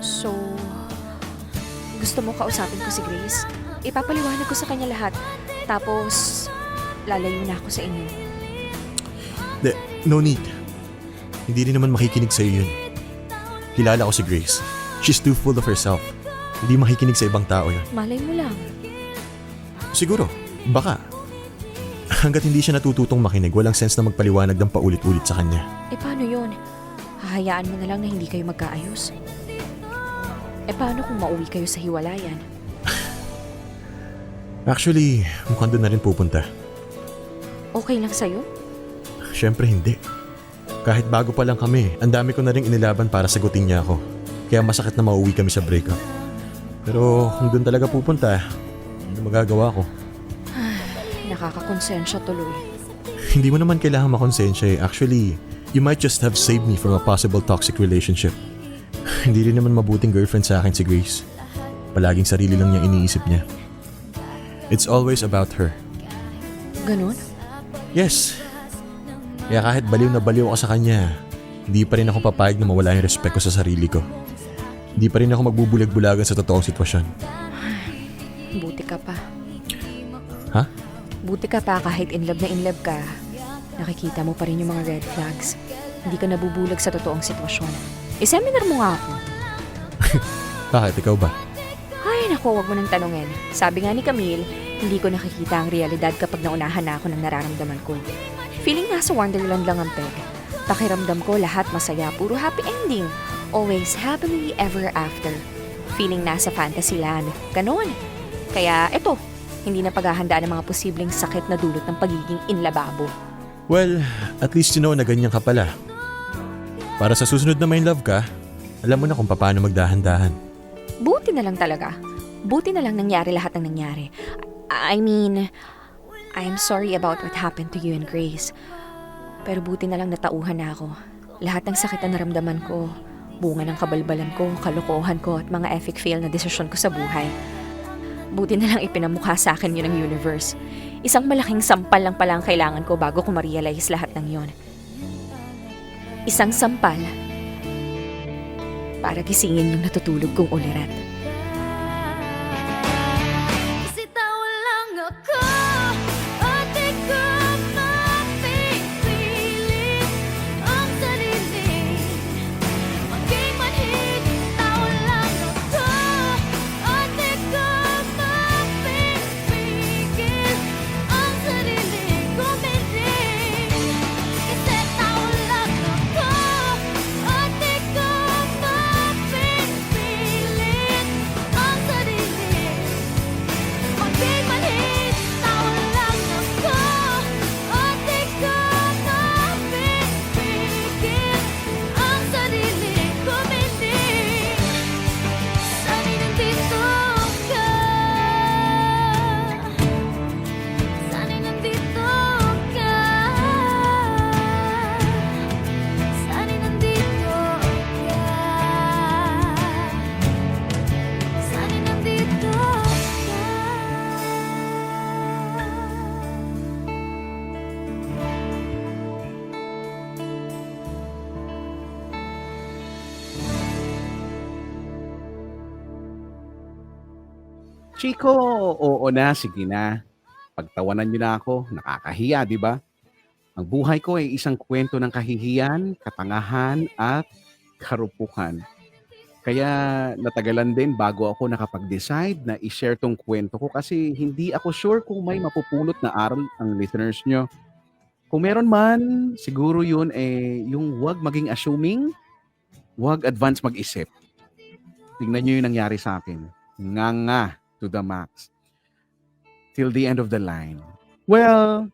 Speaker 7: So, gusto mo kausapin ko si Grace? Ipapaliwanag ko sa kanya lahat. Tapos, lalayo na ako sa inyo.
Speaker 6: No need. Hindi rin naman makikinig sa'yo yun. Kilala ko si Grace. She's too full of herself. Hindi makikinig sa ibang tao yun.
Speaker 7: Malay mo lang.
Speaker 6: Siguro, baka. Hanggat hindi siya natututong makinig, walang sense na magpaliwanag ng paulit-ulit sa kanya.
Speaker 7: Paano yun? Hahayaan mo na lang na hindi kayo magkaayos? Paano kung mauwi kayo sa hiwalayan?
Speaker 6: Actually, mukhang doon na rin pupunta.
Speaker 7: Okay lang sa'yo?
Speaker 6: Siyempre hindi. Kahit bago pa lang kami, ang dami ko na rin inilaban para sagutin niya ako. Kaya masakit na mauwi kami sa breakup. Pero kung doon talaga pupunta, ano magagawa ko?
Speaker 7: Nakakakonsensya tuloy.
Speaker 6: Hindi mo naman kailangan makonsensya eh. Actually, you might just have saved me from a possible toxic relationship. Hindi rin naman mabuting girlfriend sa akin si Grace. Palaging sarili lang niya iniisip niya. It's always about her.
Speaker 7: Ganon?
Speaker 6: Yes. Kaya kahit baliw na baliw ako sa kanya, hindi pa rin ako papayag na mawala yung respect ko sa sarili ko. Hindi pa rin ako magbubulag-bulagan sa totoong sitwasyon.
Speaker 7: Buti ka pa.
Speaker 6: Ha?
Speaker 7: Buti ka pa kahit in love ka. Nakikita mo pa rin yung mga red flags. Hindi ka nabubulag sa totoong sitwasyon. I-seminar mo nga ako.
Speaker 6: Bakit? Ikaw ba?
Speaker 7: Ay, naku, wag mo nang tanungin. Sabi nga ni Camille, hindi ko nakikita ang realidad kapag naunahan na ako ng nararamdaman ko. Feeling nasa Wonderland lang ang peg. Pakiramdam ko lahat masaya, puro happy ending. Always happily ever after. Feeling nasa fantasyland. Ganon. Kaya eto, hindi na paghahandaan ng mga posibleng sakit na dulot ng pagiging inlababo.
Speaker 6: Well, at least you know na ganyan ka pala. Para sa susunod na may love ka, alam mo na kung paano magdahan-dahan.
Speaker 7: Buti na lang talaga. Buti na lang nangyari lahat ng nangyari. I mean, I'm sorry about what happened to you and Grace. Pero buti na lang natauhan na ako. Lahat ng sakit na naramdaman ko, bunga ng kabalbalan ko, kalokohan ko at mga epic fail na desisyon ko sa buhay. Buti na lang ipinamukha sa akin yun ng universe. Isang malaking sampal lang pala ang kailangan ko bago ko ma-realize lahat ng yun. Isang sampal para gisingin yung natutulog kong ulirat.
Speaker 9: Kasi tao lang ako at di ko mapipilit ang sarili. Maging manhid, tao lang ako at di ko mapipigil ang sarili kumiling. Kasi tao lang ako at di ko mapipilit ang sarili. Maging manhid, tao lang ako at di ko mapipigil ang sarili kumiling. Sana'y nandito ka. Sana'y nandito ka. Sana'y nandito ka. Sana'y nandito ka.
Speaker 3: Chico, oo na, sige na. Pagtawanan niyo na ako, nakakahiya, di ba? Ang buhay ko ay isang kwento ng kahihiyan, katangahan, at karupukan. Kaya natagalan din bago ako nakapag-decide na i-share tong kwento ko kasi hindi ako sure kung may mapupulot na aral ang listeners nyo. Kung meron man, siguro yun yung wag maging assuming, wag advance mag-isip. Tingnan nyo yung nangyari sa akin. Nga to the max. Till the end of the line. Well,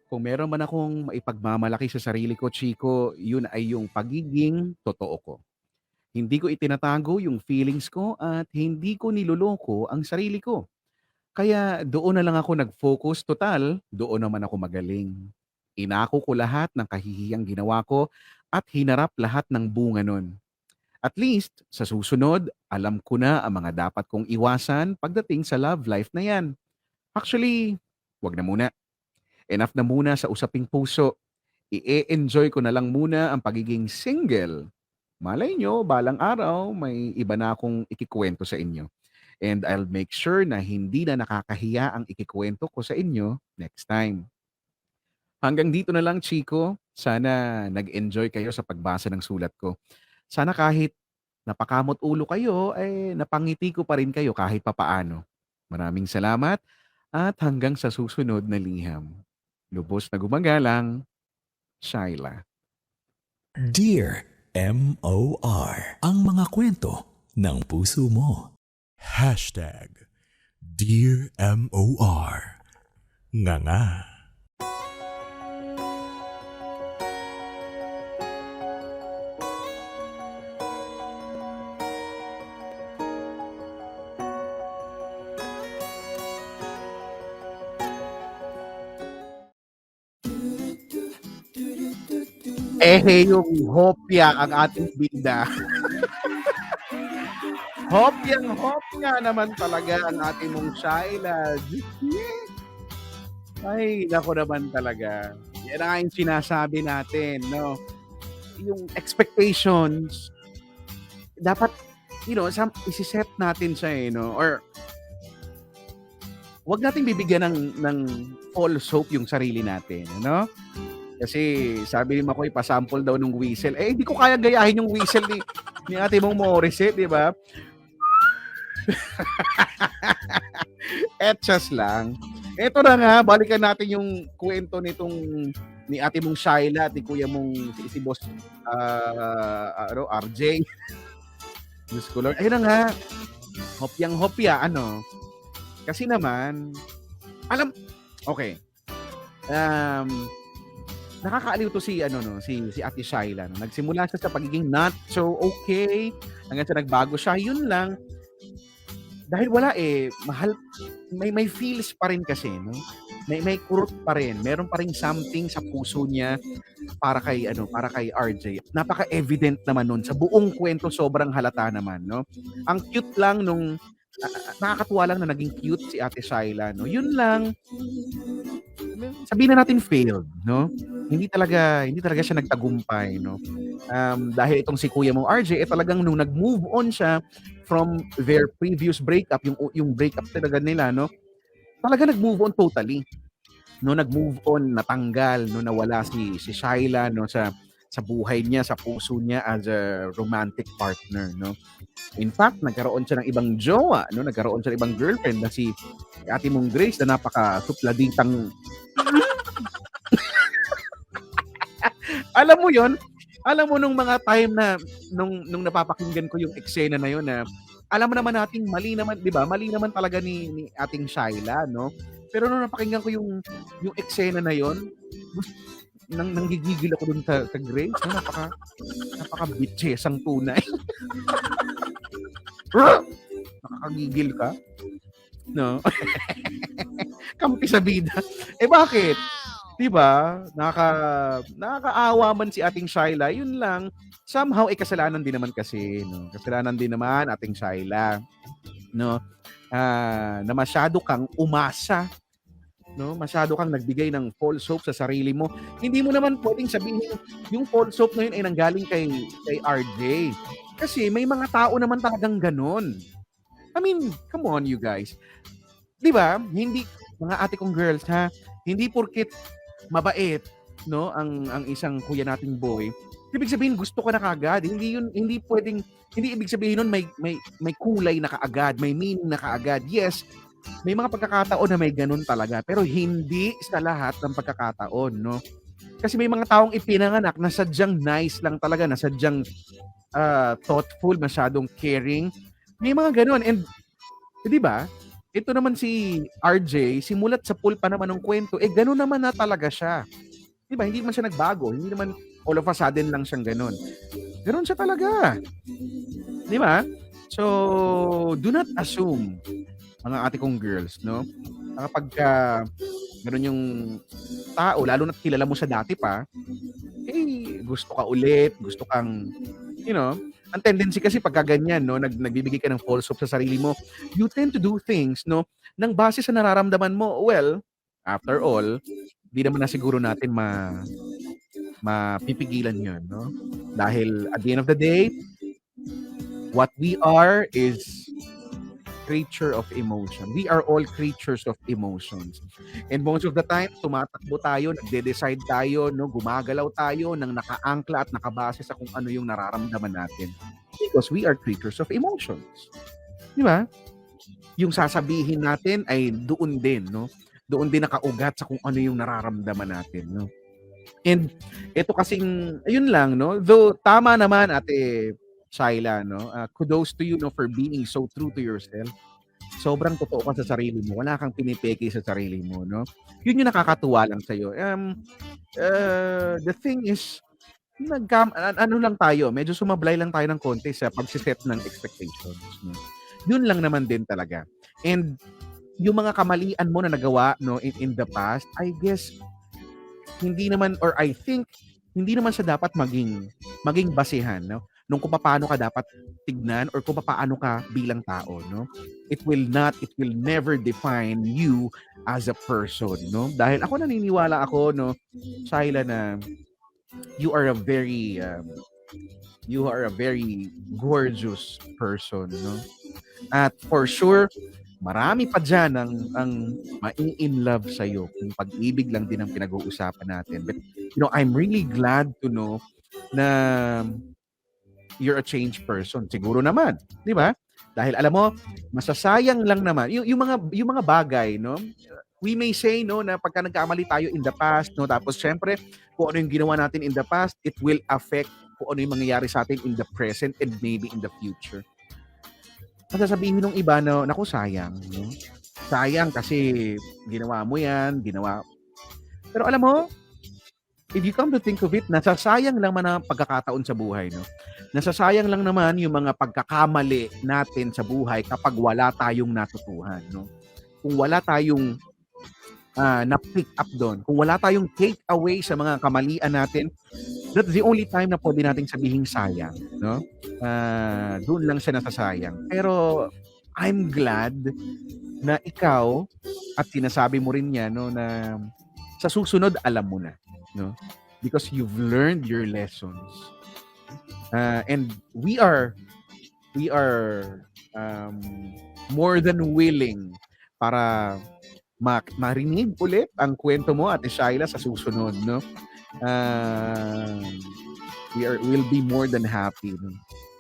Speaker 3: kung meron man akong maipagmamalaki sa sarili ko, Chico, yun ay yung pagiging totoo ko. Hindi ko itinatago yung feelings ko at hindi ko niloloko ang sarili ko. Kaya doon na lang ako nag-focus. Total, doon naman ako magaling. Inako ko lahat ng kahihiyang ginawa ko at hinarap lahat ng bunga nun. At least, sa susunod, alam ko na ang mga dapat kong iwasan pagdating sa love life na yan. Actually, wag na muna. Enough na muna sa usaping puso. I-enjoy ko na lang muna ang pagiging single. Malay nyo, balang araw, may iba na akong ikikwento sa inyo. And I'll make sure na hindi na nakakahiya ang ikikwento ko sa inyo next time. Hanggang dito na lang, Chico. Sana nag-enjoy kayo sa pagbasa ng sulat ko. Sana kahit napakamot ulo kayo, napangiti ko pa rin kayo kahit papaano. Maraming salamat at hanggang sa susunod na liham. Lubos na gumagalang, Shyla.
Speaker 10: Dear M.O.R. Ang mga kwento ng puso mo.
Speaker 6: Dear M.O.R. Nga.
Speaker 3: Yung hopya ang ating bida. Hopya naman talaga ang ating mong Shyla. Ay, nako naman talaga. Yan ang yung sinasabi natin, no? Yung expectations, dapat, isi-set natin siya, no? Or, wag natin bibigyan ng false hope yung sarili natin, no? Kasi sabi ni Makoy, pasample daw ng whistle. Hindi ko kaya gayahin yung whistle ni Ate Mong Morissette, di ba? Etchas lang. Ito na nga, balikan natin yung kwento nitong ni Ate Mong Shyla at ni Kuya Mong si Boss RJ. Diyos ko Lord. Ayun na nga, hopyang-hopya, Kasi naman, okay. Nakakaaliw to si Ate Shyla. No? Nagsimula siya sa pagiging not so okay. Hanggang sa nagbago siya. Yun lang. Dahil wala mahal, may feels pa rin kasi, no? May kurot pa rin. Meron pa rin something sa puso niya para kay RJ. Napaka-evident naman nun. Sa buong kwento, sobrang halata naman, no? Ang cute lang nakakatuwa lang na naging cute si Ate Shyla, no? Yun lang. sabihin na natin failed, no? Hindi talaga siya nagtagumpay, no? Dahil itong si kuya mong RJ, talagang nung nag-move on siya from their previous breakup, yung breakup talaga nila, no? Talaga nag-move on totally. No, nag-move on, natanggal, no, nawala si Shyla, no, sa buhay niya, sa puso niya as a romantic partner, no. In fact, nagkaroon siya ng ibang jowa, no, nagkaroon siya ng ibang girlfriend na si ate mong Grace na napaka-supladitang alam mo yon, alam mo nung mga time na nung napapakinggan ko yung eksena na yon na alam mo naman nating mali naman, 'di ba? Mali naman talaga ni ating Shyla, no? Pero nung napakinggan ko yung eksena na yon, nanggigigil ako dun sa Grace, no? Napaka-bitchesang tunay. Nakakagigil ka? No? Kampi sa bida. Eh bakit? 'Di ba? Nakakaawa man si ating Shyla, yun lang. Somehow kasalanan din naman kasi, no. Kasalanan din naman ating Shyla, no. Na masyado kang umasa, no. Masyado kang nagbigay ng false hope sa sarili mo. Hindi mo naman pwedeng sabihin yung false hope na yun ay nanggaling kay RJ. Kasi may mga tao naman talagang ganun. I mean, come on you guys. 'Di ba? Hindi mga ate kong girls ha, hindi porket mabait, no, ang isang kuya nating boy, ibig sabihin gusto ka na kaagad. Hindi ibig sabihin nun may kulay na kaagad, may meaning na kaagad. Yes, may mga pagkakataon na may ganun talaga, pero hindi sa lahat ng pagkakataon, no? Kasi may mga taong ipinanganak na sadyang nice lang talaga, na sadyang thoughtful, masyadong caring. May mga ganun. And, di ba? Ito naman si RJ, simulat sa pulpa naman ng kwento, ganun naman na talaga siya. Di ba? Hindi naman siya nagbago. Hindi naman all of a sudden lang siyang ganun. Ganun siya talaga. Di ba? So, do not assume, mga ate kong girls, no? Kapag ganun yung tao, lalo na't kilala mo siya dati pa, gusto ka ulit, gusto kang, ang tendency kasi pagka ganyan, no, nagbibigay ka ng false hope sa sarili mo, you tend to do things, no, nang base sa nararamdaman mo. Well, after all, di naman na siguro natin mapipigilan yun, no? Dahil at the end of the day, what we are is creature of emotion. We are all creatures of emotions. And most of the time, tumatakbo tayo, nagde-decide tayo, no, gumagalaw tayo nang nakaangkla at nakabase sa kung ano yung nararamdaman natin. Because we are creatures of emotions. Di ba? Yung sasabihin natin ay doon din, no? Doon din nakaugat sa kung ano yung nararamdaman natin, no? And ito kasing, ayun lang, no? Though tama naman, Ate Shyla, no? Kudos to you, no, for being so true to yourself. Sobrang totoo ka sa sarili mo. Wala kang pinipeke sa sarili mo, no? Yun yung nakakatuwa lang sa'yo. The thing is, ano lang tayo, medyo sumablay lang tayo ng konti sa pagsiset ng expectations, no? Yun lang naman din talaga. And yung mga kamalian mo na nagawa, no, in the past, I guess, hindi naman, or I think, hindi naman siya dapat maging basihan, no? Nung kung paano ka dapat tignan or kung paano ka bilang tao, no? It will never define you as a person, no? Dahil ako naniniwala ako, no, Shyla, na you are a very gorgeous person, no? At for sure, marami pa dyan ang mai-in love sa'yo. Kung pag-ibig lang din ang pinag-uusapan natin. But, I'm really glad to know na you're a changed person. Siguro naman, di ba? Dahil alam mo, masasayang lang naman. Yung mga bagay, no? We may say, no, na pagka nagkamali tayo in the past, no, tapos syempre, kung ano yung ginawa natin in the past, it will affect kung ano yung mangyayari sa atin in the present and maybe in the future. Masasabihin ng iba na, naku, sayang, no? Sayang kasi ginawa mo yan, Pero alam mo, if you come to think of it, nasasayang lang man ang pagkakataon sa buhay, no? Nasasayang lang naman yung mga pagkakamali natin sa buhay kapag wala tayong natutuhan, no? Kung wala tayong na-pick up doon, kung wala tayong take away sa mga kamalian natin, that's the only time na pwede nating sabihin sayang, no? Doon lang siya nasasayang. Pero I'm glad na ikaw, at sinasabi mo rin yan, no, na sa susunod alam mo na, no? Because you've learned your lessons. And we are more than willing para marinig ulit ang kwento mo, Ate Shaila, sa susunod, no? We'll be more than happy. No?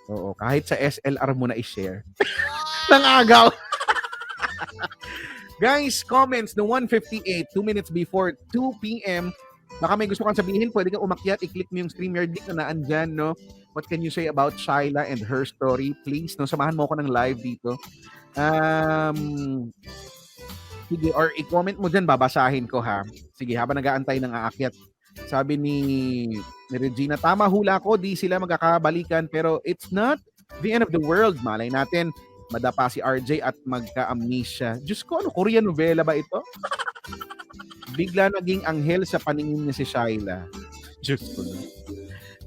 Speaker 3: Oo, kahit sa SLR mo na i-share. Nangagaw. Guys, comments no 1:58, 2 minutes before 2 p.m. Baka may gusto kang sabihin, pwede kang umakyat, i-click mo yung StreamYard link na naandyan, no? What can you say about Shaila and her story? Please, no? Samahan mo ako ng live dito. Sige, or i-comment mo dyan, babasahin ko, ha? Sige, habang nag-aantay ng aakyat. Sabi ni Regina, tama hula ko, di sila magkakabalikan, pero it's not the end of the world. Malay natin, madapa si RJ at magka-amnesia. Diyos ko, ano, Korean novela ba ito? Bigla naging anghel sa paningin niya si Shaila. Diyos ko.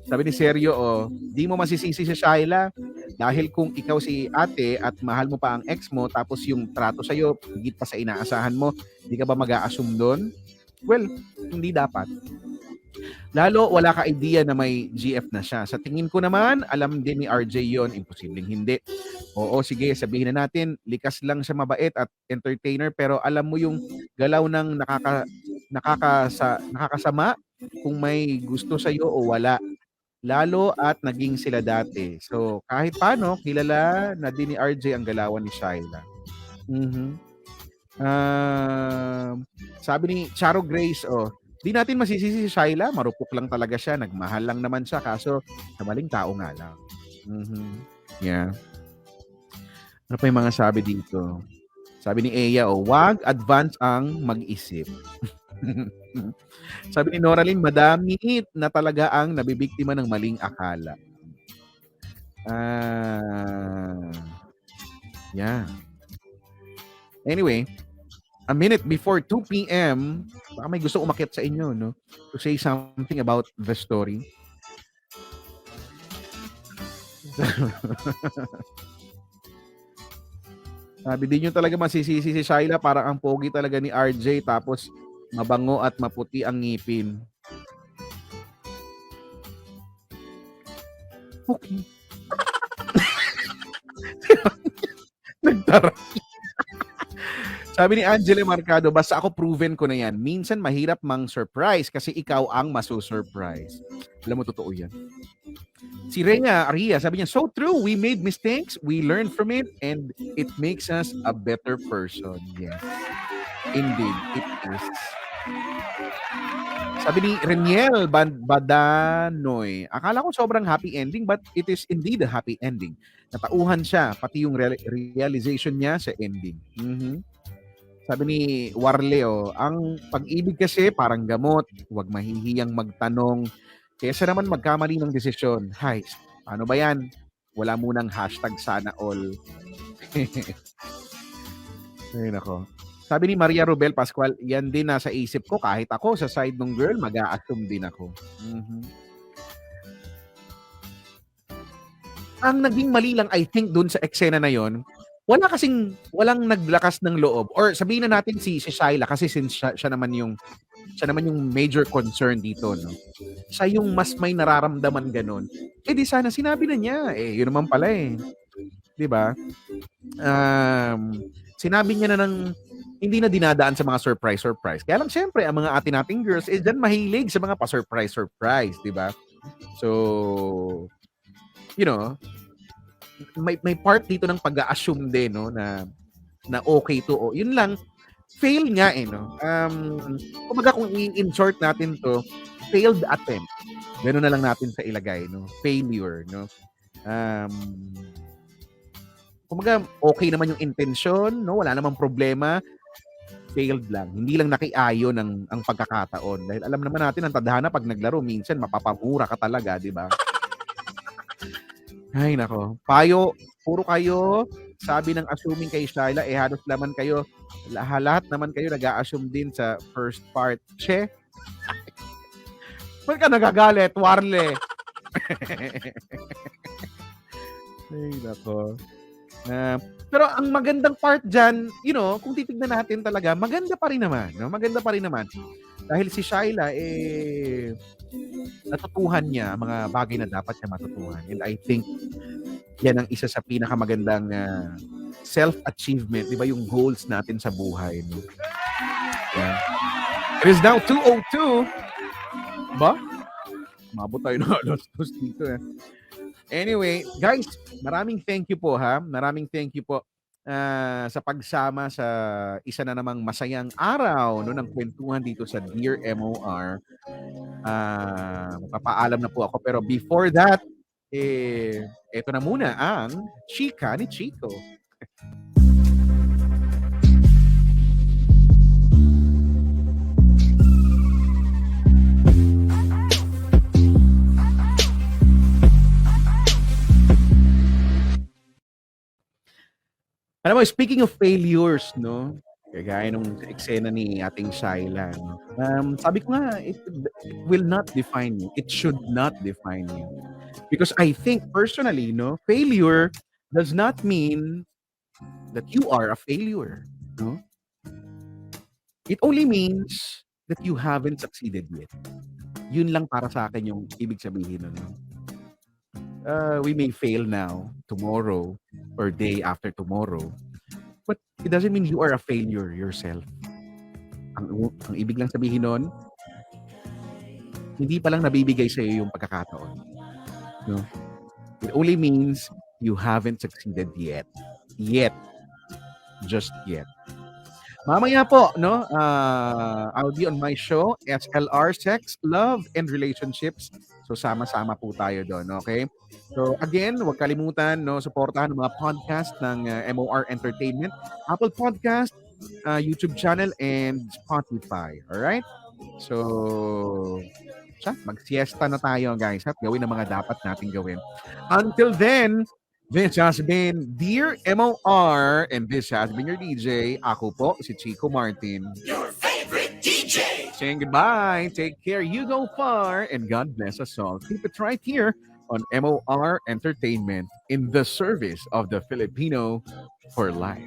Speaker 3: Sabi ni Sergio, di mo masisisi si Shaila dahil kung ikaw si ate at mahal mo pa ang ex mo tapos yung trato sa'yo, higit pa sa inaasahan mo, di ka ba mag-a-assume doon? Well, hindi dapat. Lalo, wala ka idea na may GF na siya. Sa tingin ko naman, alam din ni RJ yon, imposibleng hindi. Oo, sige, sabihin na natin, likas lang siya mabait at entertainer, pero alam mo yung galaw ng nakakasama kung may gusto sa'yo o wala. Lalo at naging sila dati. So, kahit paano, kilala na din ni RJ ang galawan ni Shaila. Sabi ni Charo Grace, di natin masisisi si Shaila, marupok lang talaga siya, nagmahal lang naman siya, kaso sa maling tao nga lang. Yeah. Ano pa yung mga sabi dito? Sabi ni Eya, wag advance ang mag-isip. Sabi ni Noraline, madami na talaga ang nabibiktima ng maling akala. Yeah. Anyway, a minute before 2 p.m., baka may gusto umakyat sa inyo, no? To say something about the story. Sabi din nyo talaga masisisi si Shaila, parang ang pogi talaga ni RJ, tapos mabango at maputi ang ngipin. Okay. Nagtaray. Sabi ni Angela Marcado, basta ako proven ko na yan. Minsan mahirap mang surprise kasi ikaw ang maso-surprise. Alam mo, totoo yan. Si Rhea Aria, sabi niya, so true, we made mistakes, we learned from it, and it makes us a better person. Yes. Indeed, it is. Sabi ni Reniel Badanoy, akala ko sobrang happy ending, but it is indeed a happy ending. Natauhan siya, pati yung realization niya sa ending. Sabi ni Warleo, ang pag-ibig kasi parang gamot, huwag mahihiyang magtanong, kesa naman magkamali ng desisyon. Hay, paano ba yan? Wala munang hashtag sana all. Ay, nako. Sabi ni Maria Rubel Pascual, yan din nasa isip ko, kahit ako sa side ng girl, mag-a-assume din ako. Ang naging mali lang, I think, dun sa eksena na yon, walang naglakas ng loob, or sabihin na natin si Shaila, kasi since siya naman yung major concern dito, no? Siya yung mas may nararamdaman ganun. Di sana sinabi na niya. Yun naman pala eh. 'Di ba? Sinabi niya na ng hindi na dinadaan sa mga surprise. Kaya lang syempre, ang mga ate nating girls dyan mahilig sa mga pa-surprise, 'di ba? So, you know, may part dito ng pag-a-assume din, no, na okay to. Yun lang, fail nga no. Kumbaga kung in short natin to, failed attempt. Ganoon na lang natin sa ilagay, no. Failure, no. Kumbaga okay naman yung intention, no, wala namang problema. Failed lang. Hindi lang nakiayo ng ang pagkakataon. Dahil alam naman natin ang tadhana pag naglaro, minsan mapapamura ka talaga, di ba? Ay, nako. Payo, puro kayo, sabi ng assuming kay Shaila, halos naman kayo, lahat naman kayo nag-a-assume din sa first part. Che? Ba't ka nagagalit, Warle? Ay, nako. Pero ang magandang part dyan, you know, kung titignan natin talaga, maganda pa rin naman. No? Maganda pa rin naman. Dahil si Shyla, natutuhan niya ang mga bagay na dapat niya matutuhan. And I think yan ang isa sa pinakamagandang self-achievement. Di ba yung goals natin sa buhay? No? Yeah. It is now 2:02. Ba? Mabot tayo ng alas 2 dito eh. Anyway, guys, maraming thank you po ha. Maraming thank you po sa pagsama sa isa na namang masayang araw no, ng kwentuhan dito sa Dear MOR. Papaalam na po ako. Pero before that, eto na muna ang Chika ni Chico. Alam mo, speaking of failures, no? Kagaya nung eksena ni ating Shyla, no? Sabi ko nga, it will not define you. It should not define you. Because I think personally, no, failure does not mean that you are a failure, no? It only means that you haven't succeeded yet. Yun lang para sa akin yung ibig sabihin nun, no? We may fail now, tomorrow, or day after tomorrow. But it doesn't mean you are a failure yourself. Ang ibig lang sabihin nun, hindi pa lang nabibigay sa iyo yung pagkakataon. No? It only means you haven't succeeded yet. Yet. Just yet. Mamaya po, no? I'll be on my show, SLR, Sex, Love, and Relationships. So, sama-sama po tayo doon, okay? So, again, huwag kalimutan, no, suportahan ang mga podcast ng MOR Entertainment, Apple Podcast, YouTube channel, and Spotify. Alright? So, mag-siesta na tayo, guys, at gawin ang mga dapat natin gawin. Until then, this has been Dear MOR, and this has been your DJ. Ako po, si Chico Martin.
Speaker 2: Your favorite DJ!
Speaker 3: Saying goodbye. Take care. You go far, and God bless us all. Keep it right here on MOR Entertainment in the service of the Filipino for life.